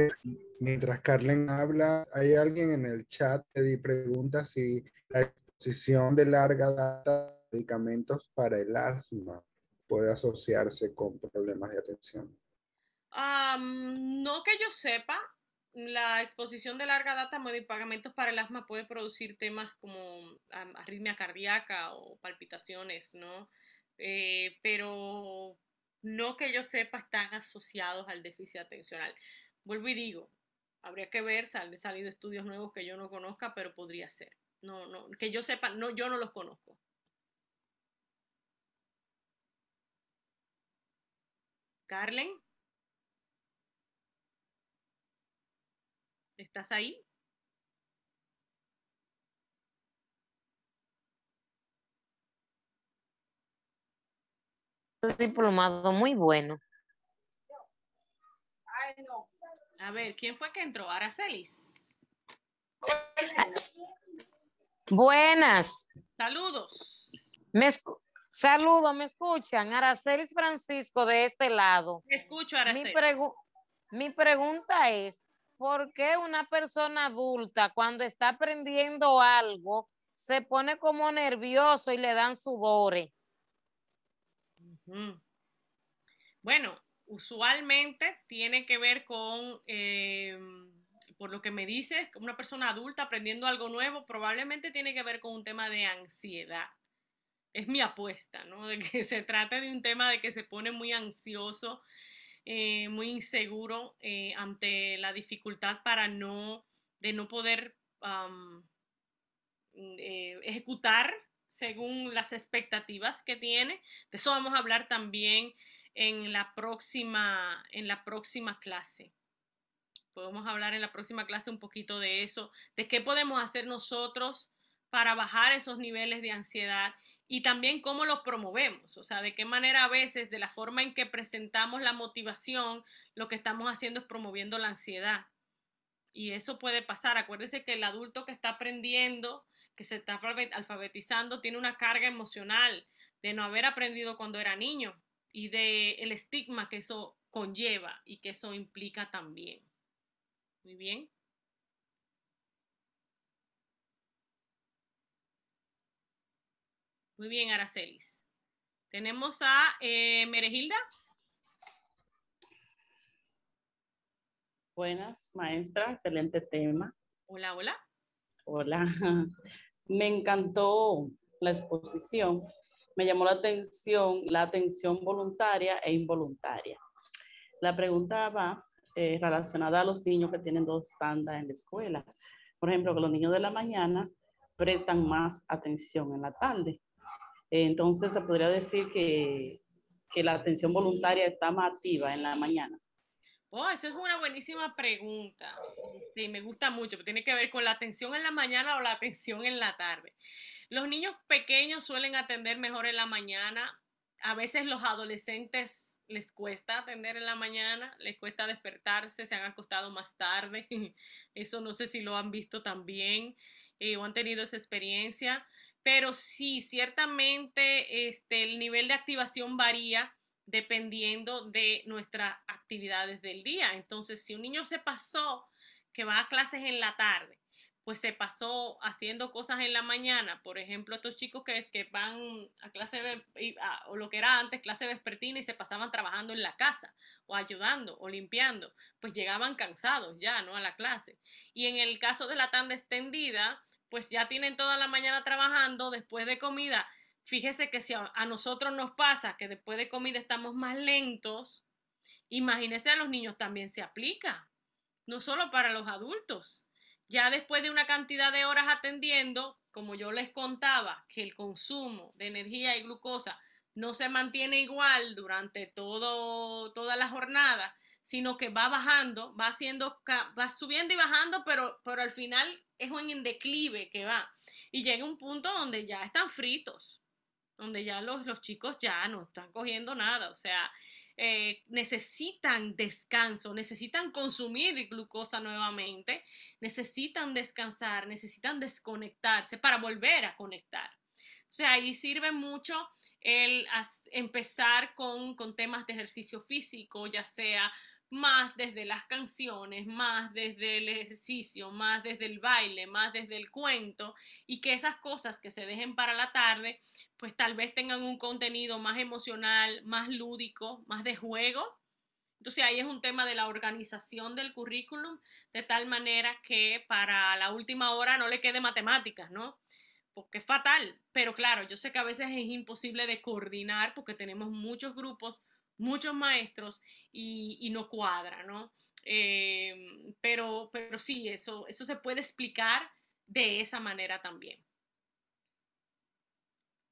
mientras Carlen habla, hay alguien en el chat que pregunta si la exposición de larga data de medicamentos para el asma puede asociarse con problemas de atención. No que yo sepa, la exposición de larga data a medicamentos para el asma puede producir temas como arritmia cardíaca o palpitaciones, ¿no? Pero no que yo sepa están asociados al déficit atencional. Vuelvo y digo, habría que ver, han salido estudios nuevos que yo no conozca, pero podría ser. No, que yo sepa, no, yo no los conozco. Carlen, ¿estás ahí? Diplomado muy bueno. Ay, no. A ver, ¿quién fue que entró? Aracelis. Buenas. Saludos. Saludos, ¿me escuchan? Aracelis Francisco de este lado. Me escucho, Aracelis. Mi pregunta es, ¿por qué una persona adulta cuando está aprendiendo algo se pone como nervioso y le dan sudores? Bueno, usualmente tiene que ver con, por lo que me dices, una persona adulta aprendiendo algo nuevo, probablemente tiene que ver con un tema de ansiedad. Es mi apuesta, ¿no? De que se trata de un tema de que se pone muy ansioso, muy inseguro ante la dificultad de no poder ejecutar según las expectativas que tiene. De eso vamos a hablar también en la próxima clase. Podemos hablar en la próxima clase un poquito de eso, de qué podemos hacer nosotros para bajar esos niveles de ansiedad y también cómo los promovemos, o sea, de qué manera a veces de la forma en que presentamos la motivación, lo que estamos haciendo es promoviendo la ansiedad. Y eso puede pasar. Acuérdese que el adulto que está aprendiendo, que se está alfabetizando, tiene una carga emocional de no haber aprendido cuando era niño y de el estigma que eso conlleva y que eso implica también. Muy bien. Muy bien, Aracelis. Tenemos a Meregilda. Buenas, maestra, excelente tema. Hola, hola. Hola. Me encantó la exposición. Me llamó la atención voluntaria e involuntaria. La pregunta va relacionada a los niños que tienen dos tandas en la escuela. Por ejemplo, que los niños de la mañana prestan más atención en la tarde. Entonces, se podría decir que la atención voluntaria está más activa en la mañana. Oh, esa es una buenísima pregunta. Sí, me gusta mucho, pero tiene que ver con la atención en la mañana o la atención en la tarde. Los niños pequeños suelen atender mejor en la mañana. A veces los adolescentes les cuesta atender en la mañana, les cuesta despertarse, se han acostado más tarde. Eso no sé si lo han visto también o han tenido esa experiencia. Pero sí, ciertamente el nivel de activación varía dependiendo de nuestras actividades del día. Entonces, si un niño se pasó, que va a clases en la tarde, pues se pasó haciendo cosas en la mañana, por ejemplo, estos chicos que van a clase o lo que era antes, clase vespertina y se pasaban trabajando en la casa o ayudando o limpiando, pues llegaban cansados ya, ¿no? A la clase. Y en el caso de la tanda extendida, pues ya tienen toda la mañana trabajando, después de comida. Fíjese que si a nosotros nos pasa que después de comida estamos más lentos, imagínese a los niños también se aplica, no solo para los adultos. Ya después de una cantidad de horas atendiendo, como yo les contaba, que el consumo de energía y glucosa no se mantiene igual durante toda la jornada, sino que va bajando, va subiendo y bajando, pero al final es un declive que va. Y llega un punto donde ya están fritos, donde ya los chicos ya no están cogiendo nada, o sea, necesitan descanso, necesitan consumir glucosa nuevamente, necesitan descansar, necesitan desconectarse para volver a conectar. O sea, ahí sirve mucho el empezar con temas de ejercicio físico, ya sea más desde las canciones, más desde el ejercicio, más desde el baile, más desde el cuento, y que esas cosas que se dejen para la tarde, pues tal vez tengan un contenido más emocional, más lúdico, más de juego. Entonces ahí es un tema de la organización del currículum, de tal manera que para la última hora no le quede matemáticas, ¿no? Porque es fatal, pero claro, yo sé que a veces es imposible de coordinar porque tenemos muchos grupos, muchos maestros y no cuadra, ¿no? Pero sí, eso se puede explicar de esa manera también.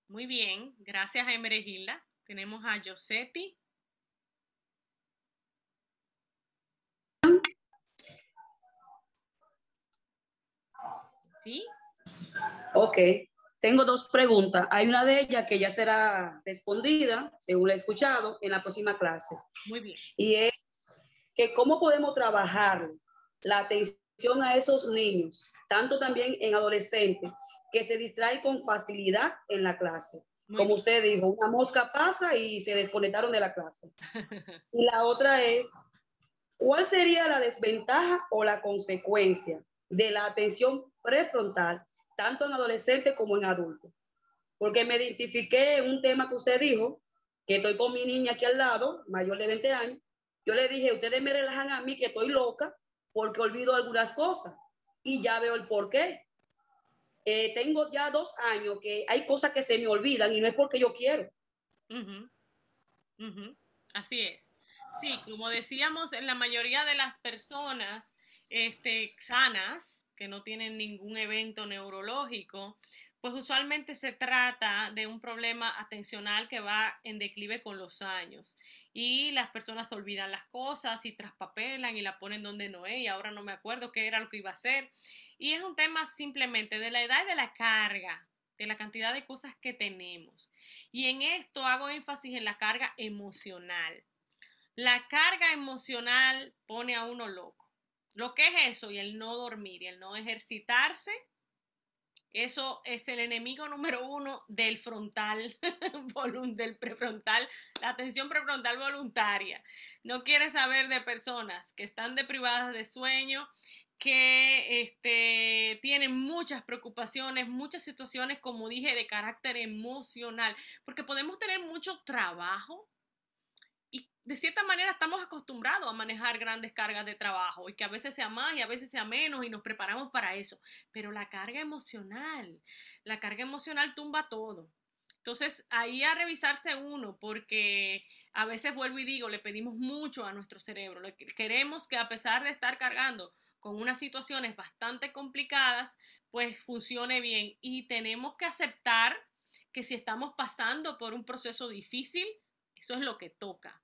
Muy bien, gracias a Emeregilda. Tenemos a Josetti. ¿Sí? Ok, tengo dos preguntas. Hay una de ellas que ya será respondida, según la he escuchado, en la próxima clase. Muy bien. Y es que cómo podemos trabajar la atención a esos niños, tanto también en adolescentes, que se distraen con facilidad en la clase. Como usted dijo, una mosca pasa y se desconectaron de la clase. Y la otra es, ¿cuál sería la desventaja o la consecuencia de la atención prefrontal, tanto en adolescentes como en adultos? Porque me identifiqué en un tema que usted dijo, que estoy con mi niña aquí al lado, mayor de 20 años. Yo le dije, ustedes me relajan a mí que estoy loca porque olvido algunas cosas y ya veo el por qué. Tengo ya 2 años que hay cosas que se me olvidan y no es porque yo quiero. Así es. Sí, como decíamos, en la mayoría de las personas sanas, que no tienen ningún evento neurológico, pues usualmente se trata de un problema atencional que va en declive con los años. Y las personas olvidan las cosas y traspapelan y la ponen donde no es y ahora no me acuerdo qué era lo que iba a hacer. Y es un tema simplemente de la edad y de la carga, de la cantidad de cosas que tenemos. Y en esto hago énfasis en la carga emocional. La carga emocional pone a uno loco. Lo que es eso y el no dormir y el no ejercitarse, eso es el enemigo número 1 del frontal, del prefrontal, la atención prefrontal voluntaria. No quiere saber de personas que están deprivadas de sueño, que tienen muchas preocupaciones, muchas situaciones, como dije, de carácter emocional, porque podemos tener mucho trabajo y de cierta manera estamos acostumbrados a manejar grandes cargas de trabajo y que a veces sea más y a veces sea menos y nos preparamos para eso, pero la carga emocional tumba todo. Entonces, ahí a revisarse uno, porque a veces vuelvo y digo, le pedimos mucho a nuestro cerebro, queremos que a pesar de estar cargando con unas situaciones bastante complicadas, pues funcione bien y tenemos que aceptar que si estamos pasando por un proceso difícil, eso es lo que toca.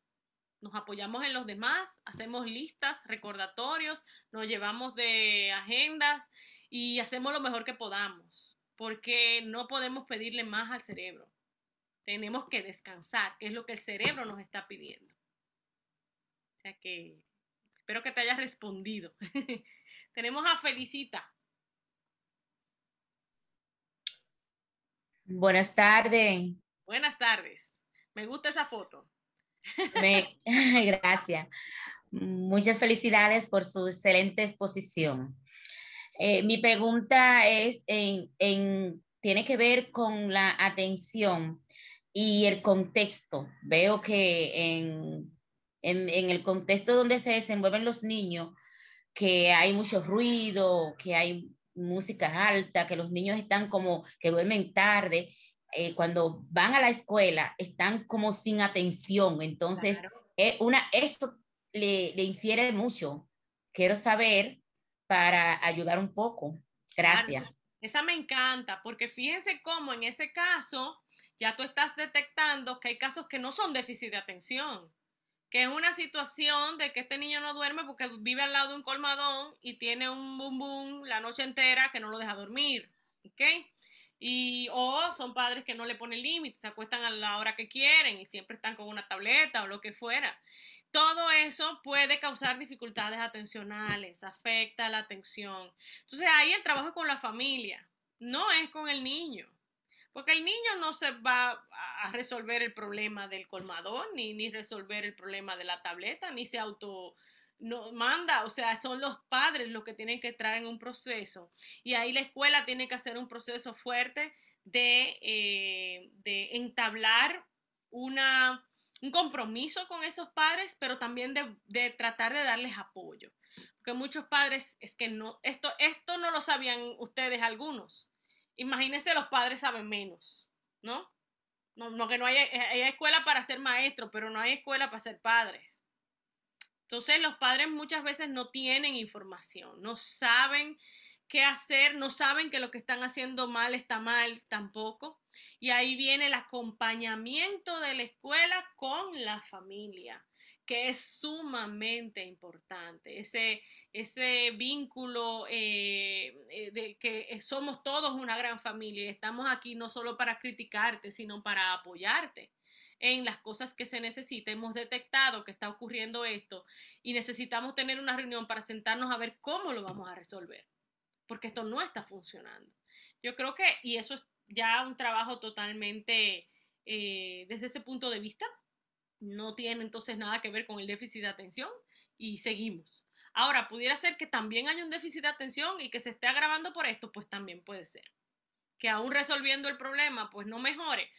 Nos apoyamos en los demás, hacemos listas, recordatorios, nos llevamos de agendas y hacemos lo mejor que podamos, porque no podemos pedirle más al cerebro. Tenemos que descansar, que es lo que el cerebro nos está pidiendo. O sea que espero que te hayas respondido. Tenemos a Felicita. Buenas tardes. Buenas tardes. Me gusta esa foto. Gracias. Muchas felicidades por su excelente exposición. Mi pregunta es tiene que ver con la atención y el contexto. Veo que en el contexto donde se desenvuelven los niños, que hay mucho ruido, que hay música alta, que los niños están como que duermen tarde. Cuando van a la escuela están como sin atención, entonces esto le infiere mucho. Quiero saber para ayudar un poco. Gracias. Claro, esa me encanta, porque fíjense cómo en ese caso ya tú estás detectando que hay casos que no son déficit de atención, que es una situación de que este niño no duerme porque vive al lado de un colmadón y tiene un bum bum la noche entera que no lo deja dormir, ¿ok? O son padres que no le ponen límites, se acuestan a la hora que quieren y siempre están con una tableta o lo que fuera. Todo eso puede causar dificultades atencionales, afecta la atención. Entonces ahí el trabajo es con la familia, no es con el niño. Porque el niño no se va a resolver el problema del colmador, ni resolver el problema de la tableta, ni se auto no manda, o sea, son los padres los que tienen que entrar en un proceso. Y ahí la escuela tiene que hacer un proceso fuerte de entablar un compromiso con esos padres, pero también de tratar de darles apoyo. Porque muchos padres, es que no, esto no lo sabían ustedes algunos. Imagínense, los padres saben menos, ¿no? No que no hay escuela para ser maestros, pero no hay escuela para ser padres. Entonces los padres muchas veces no tienen información, no saben qué hacer, no saben que lo que están haciendo mal está mal tampoco. Y ahí viene el acompañamiento de la escuela con la familia, que es sumamente importante. Ese vínculo de que somos todos una gran familia y estamos aquí no solo para criticarte, sino para apoyarte en las cosas que se necesita. Hemos detectado que está ocurriendo esto y necesitamos tener una reunión para sentarnos a ver cómo lo vamos a resolver, porque esto no está funcionando. Yo creo que, y eso es ya un trabajo totalmente desde ese punto de vista, no tiene entonces nada que ver con el déficit de atención y seguimos. Ahora, pudiera ser que también haya un déficit de atención y que se esté agravando por esto, pues también puede ser. Que aún resolviendo el problema, pues no mejore.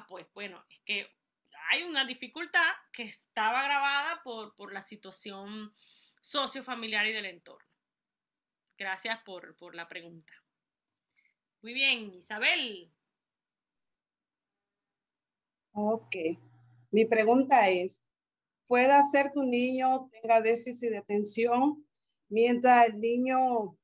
Pues bueno, es que hay una dificultad que estaba agravada por la situación sociofamiliar y del entorno. Gracias por la pregunta. Muy bien, Isabel. Ok. Mi pregunta es, ¿puede hacer que un niño tenga déficit de atención mientras el niño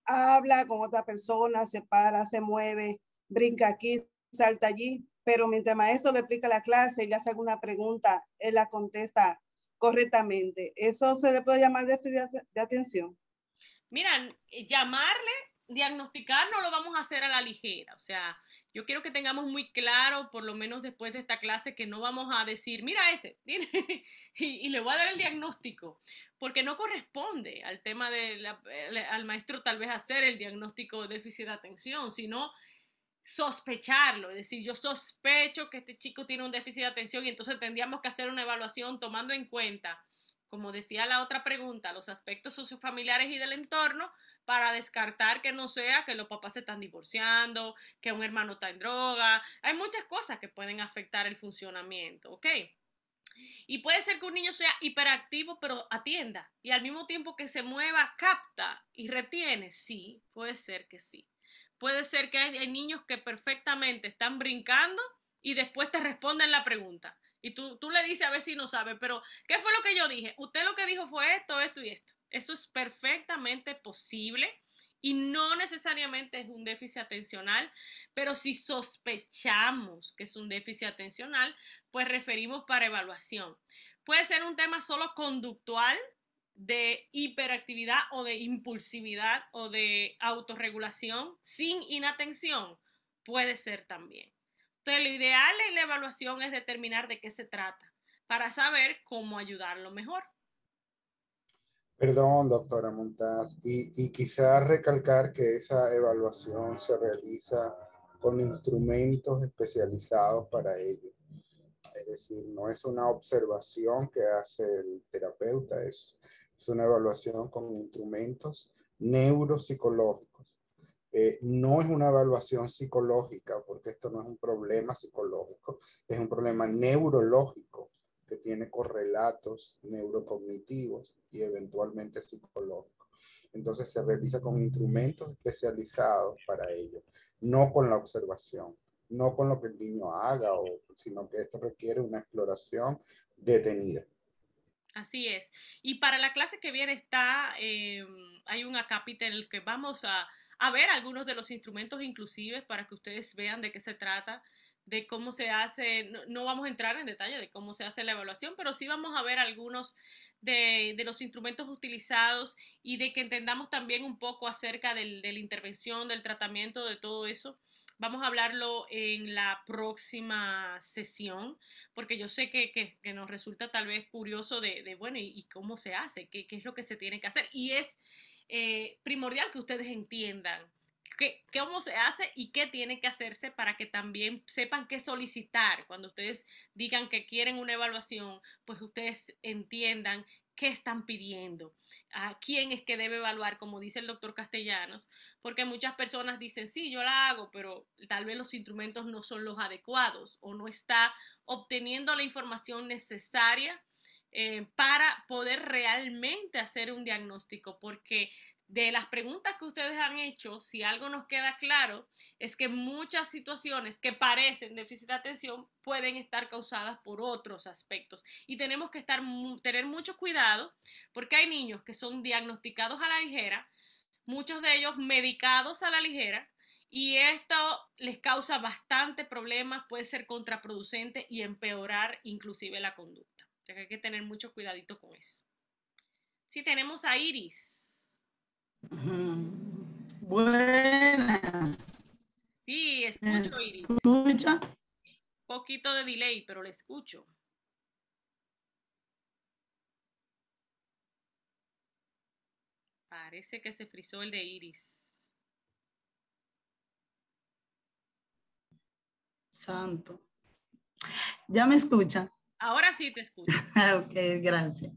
habla con otra persona, se para, se mueve, brinca aquí, salta allí, pero mientras el maestro le explica la clase y le hace alguna pregunta, él la contesta correctamente? ¿Eso se le puede llamar déficit de atención? Mira, llamarle, diagnosticar no lo vamos a hacer a la ligera. O sea, yo quiero que tengamos muy claro, por lo menos después de esta clase, que no vamos a decir, mira ese, y le voy a dar el diagnóstico, porque no corresponde al tema al maestro tal vez hacer el diagnóstico de déficit de atención, sino sospecharlo, es decir, yo sospecho que este chico tiene un déficit de atención y entonces tendríamos que hacer una evaluación tomando en cuenta, como decía la otra pregunta, los aspectos sociofamiliares y del entorno para descartar que no sea que los papás se están divorciando, que un hermano está en droga. Hay muchas cosas que pueden afectar el funcionamiento, ¿ok? Y puede ser que un niño sea hiperactivo, pero atienda. Y al mismo tiempo que se mueva, capta y retiene. Sí, puede ser que sí. Puede ser que hay niños que perfectamente están brincando y después te responden la pregunta. Y tú le dices a ver si no sabe, pero ¿qué fue lo que yo dije? Usted lo que dijo fue esto, esto y esto. Eso es perfectamente posible y no necesariamente es un déficit atencional, pero si sospechamos que es un déficit atencional, pues referimos para evaluación. Puede ser un tema solo conductual, de hiperactividad o de impulsividad o de autorregulación sin inatención, puede ser también. Entonces, lo ideal en la evaluación es determinar de qué se trata para saber cómo ayudarlo mejor. Perdón, doctora Montaz, y quizás recalcar que esa evaluación se realiza con instrumentos especializados para ello. Es decir, no es una observación que hace el terapeuta, es una evaluación con instrumentos neuropsicológicos. No es una evaluación psicológica, porque esto no es un problema psicológico, es un problema neurológico que tiene correlatos neurocognitivos y eventualmente psicológicos. Entonces se realiza con instrumentos especializados para ello, no con la observación, no con lo que el niño haga, sino que esto requiere una exploración detenida. Así es. Y para la clase que viene hay un acápite en el que vamos a ver algunos de los instrumentos inclusives para que ustedes vean de qué se trata, de cómo se hace. No vamos a entrar en detalle de cómo se hace la evaluación, pero sí vamos a ver algunos de los instrumentos utilizados y de que entendamos también un poco acerca de la intervención, del tratamiento, de todo eso. Vamos a hablarlo en la próxima sesión, porque yo sé que nos resulta tal vez curioso bueno, ¿y cómo se hace? ¿Qué es lo que se tiene que hacer? Y es primordial que ustedes entiendan cómo se hace y qué tiene que hacerse para que también sepan qué solicitar. Cuando ustedes digan que quieren una evaluación, pues ustedes entiendan qué están pidiendo, a quién es que debe evaluar, como dice el doctor Castellanos, porque muchas personas dicen, sí, yo la hago, pero tal vez los instrumentos no son los adecuados o no está obteniendo la información necesaria para poder realmente hacer un diagnóstico, porque de las preguntas que ustedes han hecho, si algo nos queda claro, es que muchas situaciones que parecen déficit de atención pueden estar causadas por otros aspectos y tenemos que tener mucho cuidado porque hay niños que son diagnosticados a la ligera, muchos de ellos medicados a la ligera, y esto les causa bastante problemas, puede ser contraproducente y empeorar inclusive la conducta. O sea que hay que tener mucho cuidadito con eso. Sí, tenemos a Iris. Buenas. Sí, escucho, Iris. ¿Escucha? Poquito de delay, pero le escucho. Parece que se frizó el de Iris. Santo. ¿Ya me escucha? Ahora sí te escucho. Ok, gracias.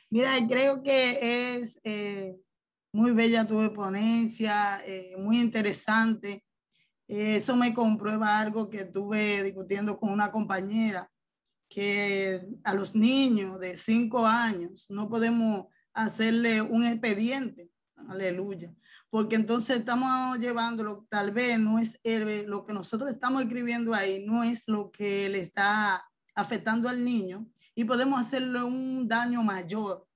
Mira, creo que es muy bella tu ponencia, muy interesante. Eso me comprueba algo que estuve discutiendo con una compañera, que a los niños de 5 años no podemos hacerle un expediente, aleluya, porque entonces estamos llevándolo, tal vez no es lo que nosotros estamos escribiendo ahí, no es lo que le está afectando al niño y podemos hacerle un daño mayor.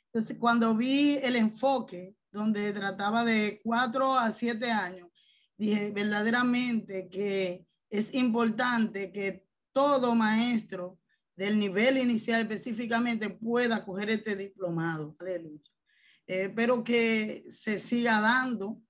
Entonces, cuando vi el enfoque donde trataba de 4 a 7 años, dije verdaderamente que es importante que todo maestro del nivel inicial específicamente pueda coger este diplomado. Aleluya. Pero que se siga dando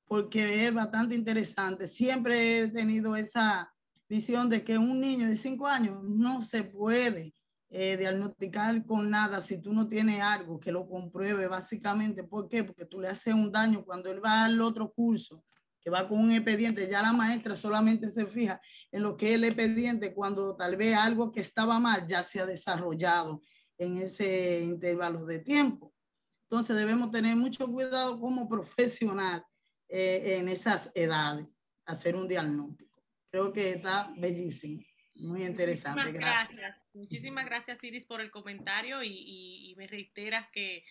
porque es bastante interesante. Siempre he tenido esa visión de que un niño de 5 años no se puede diagnosticar con nada si tú no tienes algo que lo compruebe básicamente. ¿Por qué? Porque tú le haces un daño cuando él va al otro curso, que va con un expediente, ya la maestra solamente se fija en lo que es el expediente cuando tal vez algo que estaba mal ya se ha desarrollado en ese intervalo de tiempo. Entonces debemos tener mucho cuidado como profesional en esas edades, hacer un diagnóstico. Creo que está bellísimo, muy interesante. Gracias. Muchísimas gracias, Iris, por el comentario y me reiteras que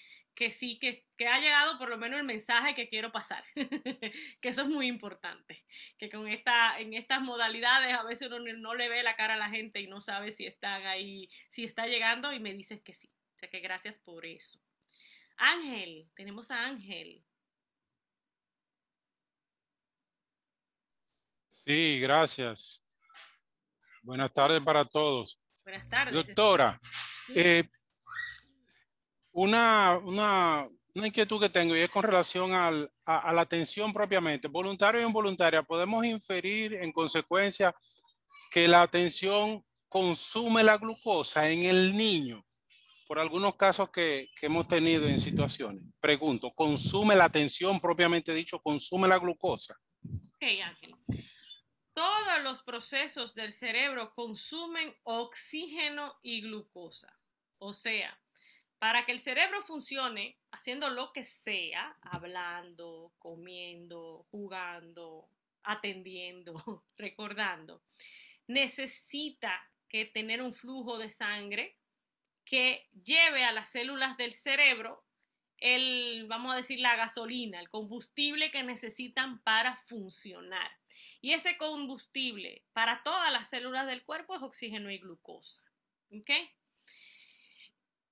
sí, que ha llegado por lo menos el mensaje que quiero pasar, que eso es muy importante, que en estas modalidades a veces uno no le ve la cara a la gente y no sabe si están ahí, si está llegando y me dices que sí. O sea que gracias por eso. Ángel, tenemos a Ángel. Sí, gracias. Buenas tardes para todos. Buenas tardes. Doctora, una inquietud que tengo y es con relación a la atención propiamente, voluntaria o involuntaria. ¿Podemos inferir en consecuencia que la atención consume la glucosa en el niño? Por algunos casos que hemos tenido en situaciones. Pregunto, ¿consume la atención propiamente dicho, consume la glucosa? Ok, Ángel. Todos los procesos del cerebro consumen oxígeno y glucosa. O sea, para que el cerebro funcione haciendo lo que sea, hablando, comiendo, jugando, atendiendo, recordando, necesita que tener un flujo de sangre que lleve a las células del cerebro vamos a decir, la gasolina, el combustible que necesitan para funcionar. Y ese combustible para todas las células del cuerpo es oxígeno y glucosa. ¿Ok?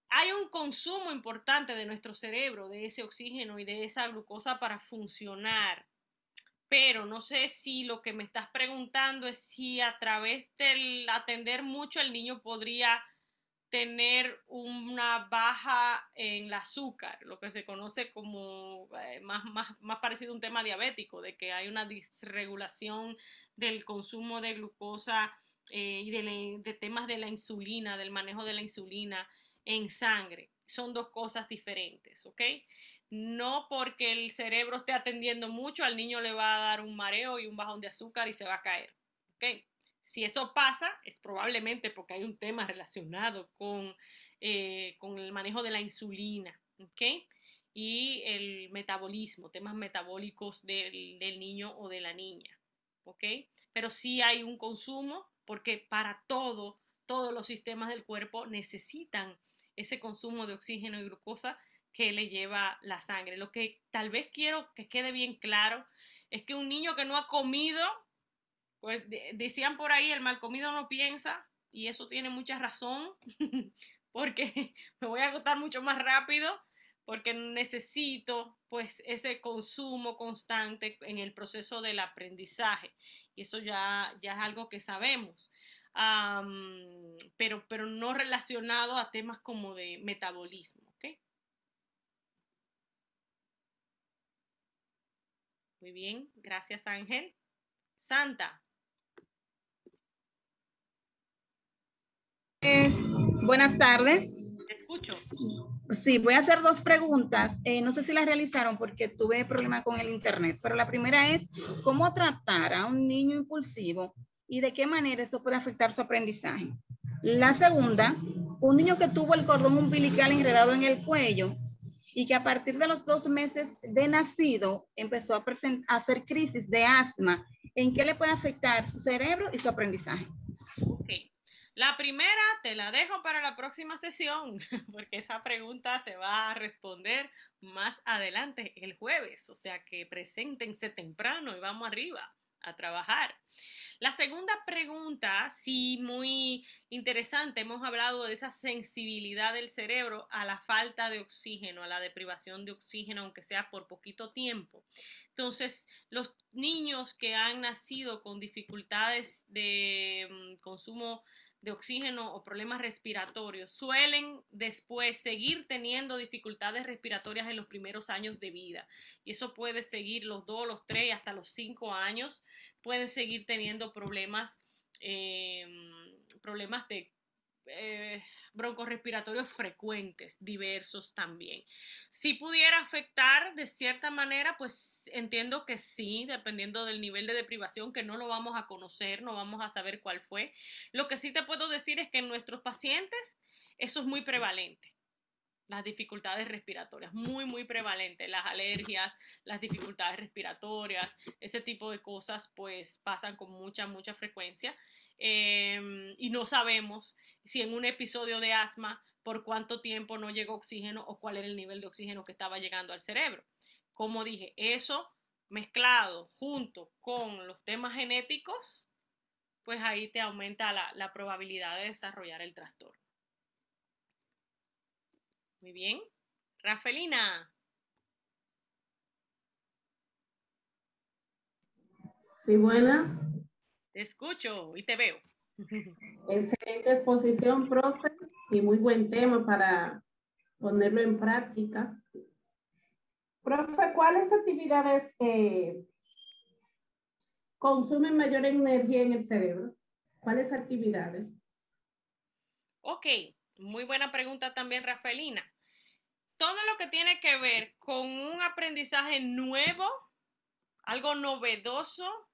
Hay un consumo importante de nuestro cerebro de ese oxígeno y de esa glucosa para funcionar. Pero no sé si lo que me estás preguntando es si a través del atender mucho el niño podría tener una baja en el azúcar, lo que se conoce como más parecido a un tema diabético, de que hay una disregulación del consumo de glucosa y de temas de la insulina, del manejo de la insulina en sangre. Son dos cosas diferentes, ¿ok? no porque el cerebro esté atendiendo mucho, al niño le va a dar un mareo y un bajón de azúcar y se va a caer. ¿Okay? Si eso pasa, es probablemente porque hay un tema relacionado con el manejo de la insulina, ¿okay? Y el metabolismo, temas metabólicos del niño o de la niña, ¿okay? Pero sí hay un consumo, porque para todos los sistemas del cuerpo necesitan ese consumo de oxígeno y glucosa que le lleva la sangre. Lo que tal vez quiero que quede bien claro es que un niño que no ha comido, pues decían por ahí, el mal comido no piensa, y eso tiene mucha razón, porque me voy a agotar mucho más rápido, porque necesito pues ese consumo constante en el proceso del aprendizaje, y eso ya es algo que sabemos, pero no relacionado a temas como de metabolismo, ¿ok? Muy bien, gracias Ángel. Santa. Buenas tardes. Te escucho. Sí, voy a hacer dos preguntas. No sé si las realizaron porque tuve problemas con el internet, pero la primera es, ¿cómo tratar a un niño impulsivo y de qué manera esto puede afectar su aprendizaje? La segunda, un niño que tuvo el cordón umbilical enredado en el cuello y que a partir de los 2 meses de nacido empezó a hacer crisis de asma, ¿en qué le puede afectar su cerebro y su aprendizaje? Ok. La primera te la dejo para la próxima sesión, porque esa pregunta se va a responder más adelante el jueves, o sea que preséntense temprano y vamos arriba a trabajar. La segunda pregunta, sí, muy interesante, hemos hablado de esa sensibilidad del cerebro a la falta de oxígeno, a la deprivación de oxígeno, aunque sea por poquito tiempo. Entonces, los niños que han nacido con dificultades de consumo de oxígeno o problemas respiratorios suelen después seguir teniendo dificultades respiratorias en los primeros años de vida, y eso puede seguir los 2, los 3 hasta los 5 años, pueden seguir teniendo problemas de broncorrespiratorios frecuentes, diversos también. Si pudiera afectar de cierta manera, pues entiendo que sí, dependiendo del nivel de deprivación, que no lo vamos a conocer, no vamos a saber cuál fue. Lo que sí te puedo decir es que en nuestros pacientes eso es muy prevalente. Las dificultades respiratorias, muy prevalente, las alergias, las dificultades respiratorias, ese tipo de cosas pues pasan con mucha frecuencia, y no sabemos si en un episodio de asma por cuánto tiempo no llegó oxígeno o cuál era el nivel de oxígeno que estaba llegando al cerebro. Como dije, eso mezclado junto con los temas genéticos, pues ahí te aumenta la probabilidad de desarrollar el trastorno. Muy bien. Rafelina. Sí, buenas. Te escucho y te veo. Excelente exposición, profe, y muy buen tema para ponerlo en práctica. Profe, ¿cuáles actividades consumen mayor energía en el cerebro? ¿Cuáles actividades? Ok, muy buena pregunta también, Rafelina. Todo lo que tiene que ver con un aprendizaje nuevo, algo novedoso,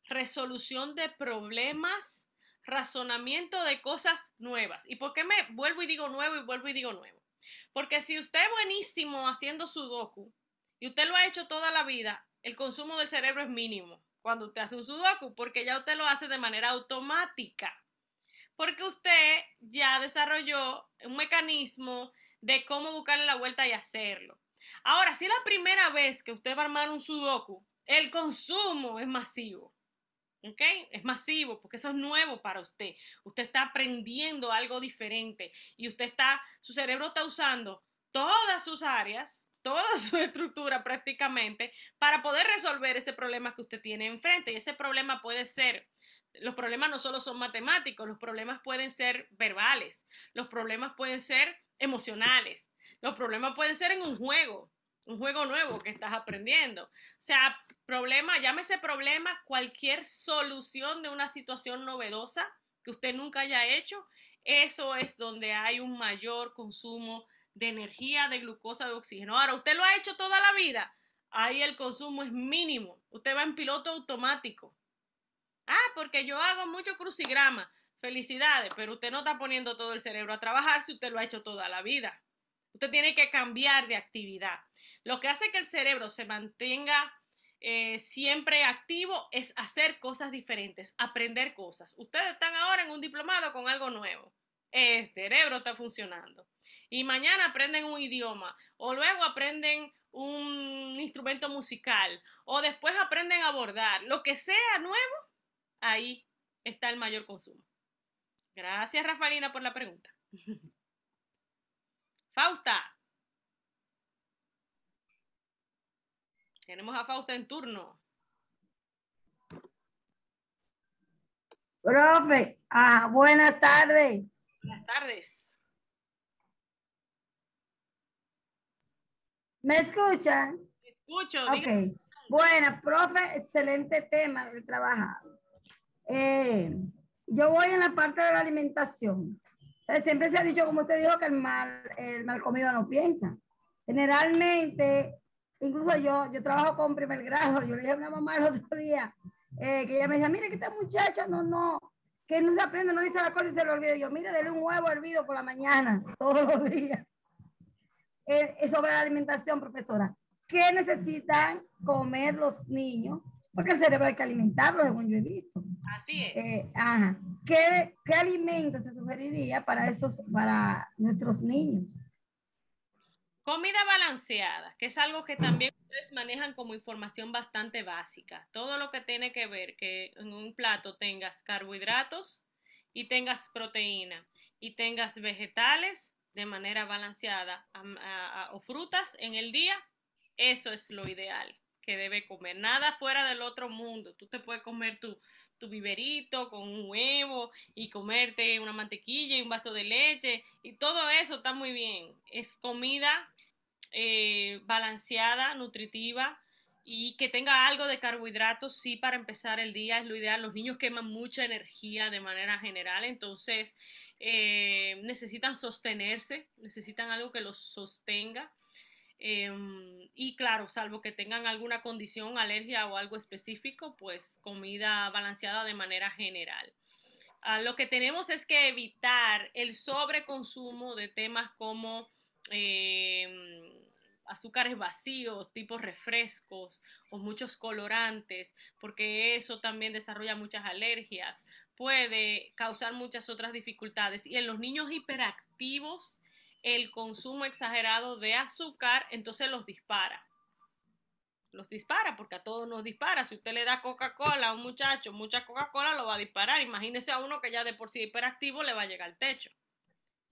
resolución de problemas, razonamiento de cosas nuevas. ¿Y por qué me vuelvo y digo nuevo y vuelvo y digo nuevo? Porque si usted es buenísimo haciendo sudoku y usted lo ha hecho toda la vida, el consumo del cerebro es mínimo cuando usted hace un sudoku, porque ya usted lo hace de manera automática. Porque usted ya desarrolló un mecanismo de cómo buscarle la vuelta y hacerlo. Ahora, si es la primera vez que usted va a armar un sudoku, el consumo es masivo. ¿Ok? Es masivo porque eso es nuevo para usted. Usted está aprendiendo algo diferente y su cerebro está usando todas sus áreas, toda su estructura prácticamente para poder resolver ese problema que usted tiene enfrente. Y ese problema puede ser, los problemas no solo son matemáticos, los problemas pueden ser verbales, los problemas pueden ser emocionales, los problemas pueden ser en un juego nuevo que estás aprendiendo. O sea, llámese problema, cualquier solución de una situación novedosa que usted nunca haya hecho, eso es donde hay un mayor consumo de energía, de glucosa, de oxígeno. Ahora, usted lo ha hecho toda la vida, ahí el consumo es mínimo. Usted va en piloto automático. Porque yo hago mucho crucigrama. Felicidades, pero usted no está poniendo todo el cerebro a trabajar si usted lo ha hecho toda la vida. Usted tiene que cambiar de actividad. Lo que hace que el cerebro se mantenga siempre activo es hacer cosas diferentes, aprender cosas. Ustedes están ahora en un diplomado con algo nuevo. El cerebro está funcionando. Y mañana aprenden un idioma, o luego aprenden un instrumento musical, o después aprenden a bordar. Lo que sea nuevo, ahí está el mayor consumo. Gracias, Rafaelina, por la pregunta. Fausta. Tenemos a Fausta en turno. Profe, buenas tardes. Buenas tardes. ¿Me escuchan? Escucho. Ok. Bueno, profe, excelente tema de trabajado. Yo voy en la parte de la alimentación. Siempre se ha dicho, como usted dijo, que el mal comido no piensa. Generalmente, incluso yo trabajo con primer grado. Yo le dije a una mamá el otro día que ella me decía, mire que esta muchacha que no se aprende, no dice la cosa y se lo olvida. Yo, mire, dele un huevo hervido por la mañana, todos los días. Sobre la alimentación, profesora. ¿Qué necesitan comer los niños? Porque el cerebro hay que alimentarlo, según yo he visto. Así es. ¿Qué alimentos se sugeriría para nuestros niños? Comida balanceada, que es algo que también ustedes manejan como información bastante básica. Todo lo que tiene que ver que en un plato tengas carbohidratos y tengas proteína y tengas vegetales de manera balanceada o frutas en el día, eso es lo ideal que debe comer. Nada fuera del otro mundo. Tú te puedes comer tu biberito con un huevo y comerte una mantequilla y un vaso de leche y todo eso está muy bien. Es comida balanceada, nutritiva y que tenga algo de carbohidratos, sí, para empezar el día es lo ideal. Los niños queman mucha energía de manera general, entonces necesitan sostenerse, necesitan algo que los sostenga. Y claro, salvo que tengan alguna condición, alergia o algo específico, pues comida balanceada de manera general. Lo que tenemos es que evitar el sobreconsumo de temas como azúcares vacíos, tipo refrescos o muchos colorantes, porque eso también desarrolla muchas alergias, puede causar muchas otras dificultades. Y en los niños hiperactivos, el consumo exagerado de azúcar, entonces los dispara. Los dispara, porque a todos nos dispara. Si usted le da Coca-Cola a un muchacho, mucha Coca-Cola lo va a disparar. Imagínese a uno que ya de por sí hiperactivo le va a llegar al techo.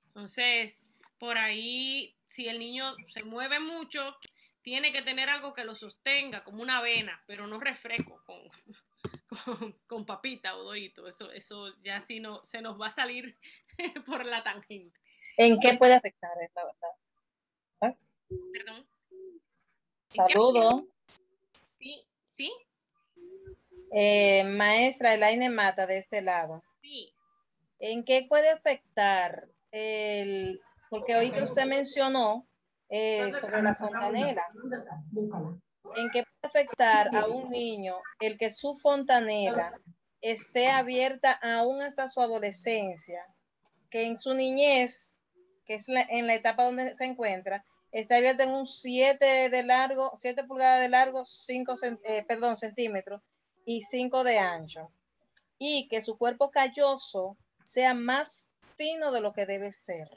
Entonces, por ahí, si el niño se mueve mucho, tiene que tener algo que lo sostenga, como una avena, pero no refresco con papita o dorito. Eso ya si no, se nos va a salir por la tangente. ¿En qué puede afectar esta verdad? Perdón. Saludos. ¿Sí? Maestra Elaine Mata de este lado. Sí. ¿En qué puede afectar porque hoy que usted mencionó sobre la fontanela? ¿En qué puede afectar a un niño el que su fontanela esté abierta aún hasta su adolescencia, que en su niñez, que es en la etapa donde se encuentra, está abierta en un 7 pulgadas de largo, 5 centímetros y 5 de ancho, y que su cuerpo calloso sea más fino de lo que debe ser?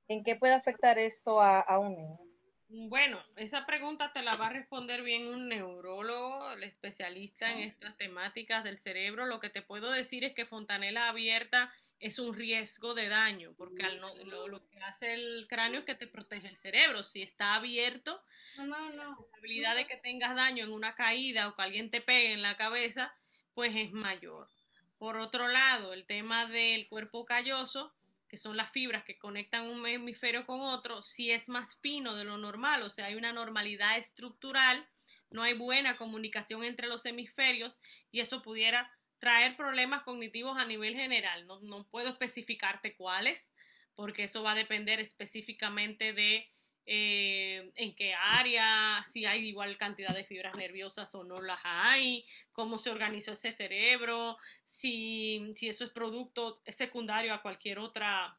¿En qué puede afectar esto a un niño? Bueno, esa pregunta te la va a responder bien un neurólogo, el especialista en estas temáticas del cerebro. Lo que te puedo decir es que fontanela abierta es un riesgo de daño, porque lo que hace el cráneo es que te protege el cerebro. Si está abierto, la probabilidad de que tengas daño en una caída o que alguien te pegue en la cabeza, pues es mayor. Por otro lado, el tema del cuerpo calloso, que son las fibras que conectan un hemisferio con otro, sí es más fino de lo normal, o sea, hay una normalidad estructural, no hay buena comunicación entre los hemisferios y eso pudiera traer problemas cognitivos a nivel general. No puedo especificarte cuáles, porque eso va a depender específicamente de en qué área, si hay igual cantidad de fibras nerviosas o no las hay, cómo se organizó ese cerebro, si eso es producto, es secundario a cualquier otra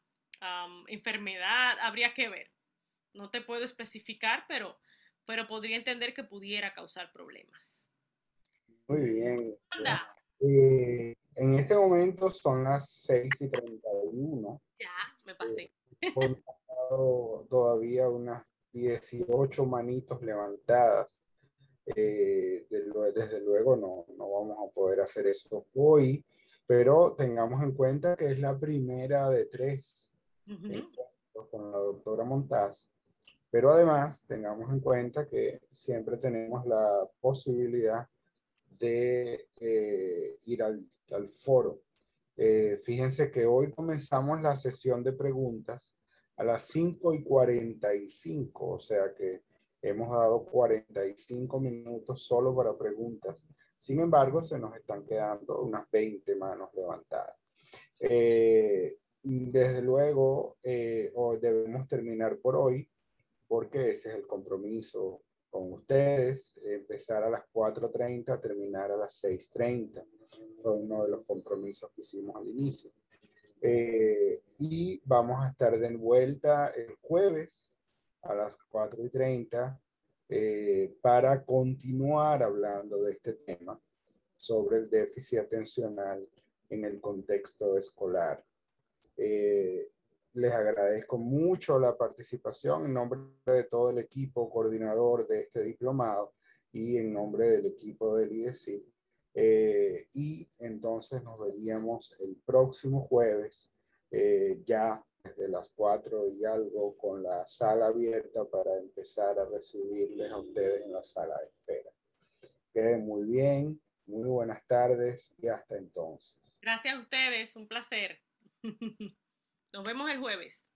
enfermedad, habría que ver. No te puedo especificar, pero podría entender que pudiera causar problemas. Muy bien. Anda. En este momento son las 6:31. Ya, me pasé. Todavía unas 18 manitos levantadas. Desde luego no vamos a poder hacer eso hoy, pero tengamos en cuenta que es la primera de 3 encuentros con la doctora Montaz. Pero además tengamos en cuenta que siempre tenemos la posibilidad de ir al foro. Fíjense que hoy comenzamos la sesión de preguntas a las 5:45, o sea que hemos dado 45 minutos solo para preguntas. Sin embargo, se nos están quedando unas 20 manos levantadas. Desde luego, hoy debemos terminar por hoy, porque ese es el compromiso con ustedes, empezar a las 4:30, terminar a las 6:30. Fue uno de los compromisos que hicimos al inicio. Y vamos a estar de vuelta el jueves a las 4:30 para continuar hablando de este tema sobre el déficit atencional en el contexto escolar. Les agradezco mucho la participación en nombre de todo el equipo coordinador de este diplomado y en nombre del equipo del IDECIP. Y entonces nos veríamos el próximo jueves, ya desde las 4 y algo, con la sala abierta para empezar a recibirles a ustedes en la sala de espera. Queden muy bien, muy buenas tardes y hasta entonces. Gracias a ustedes, un placer. Nos vemos el jueves.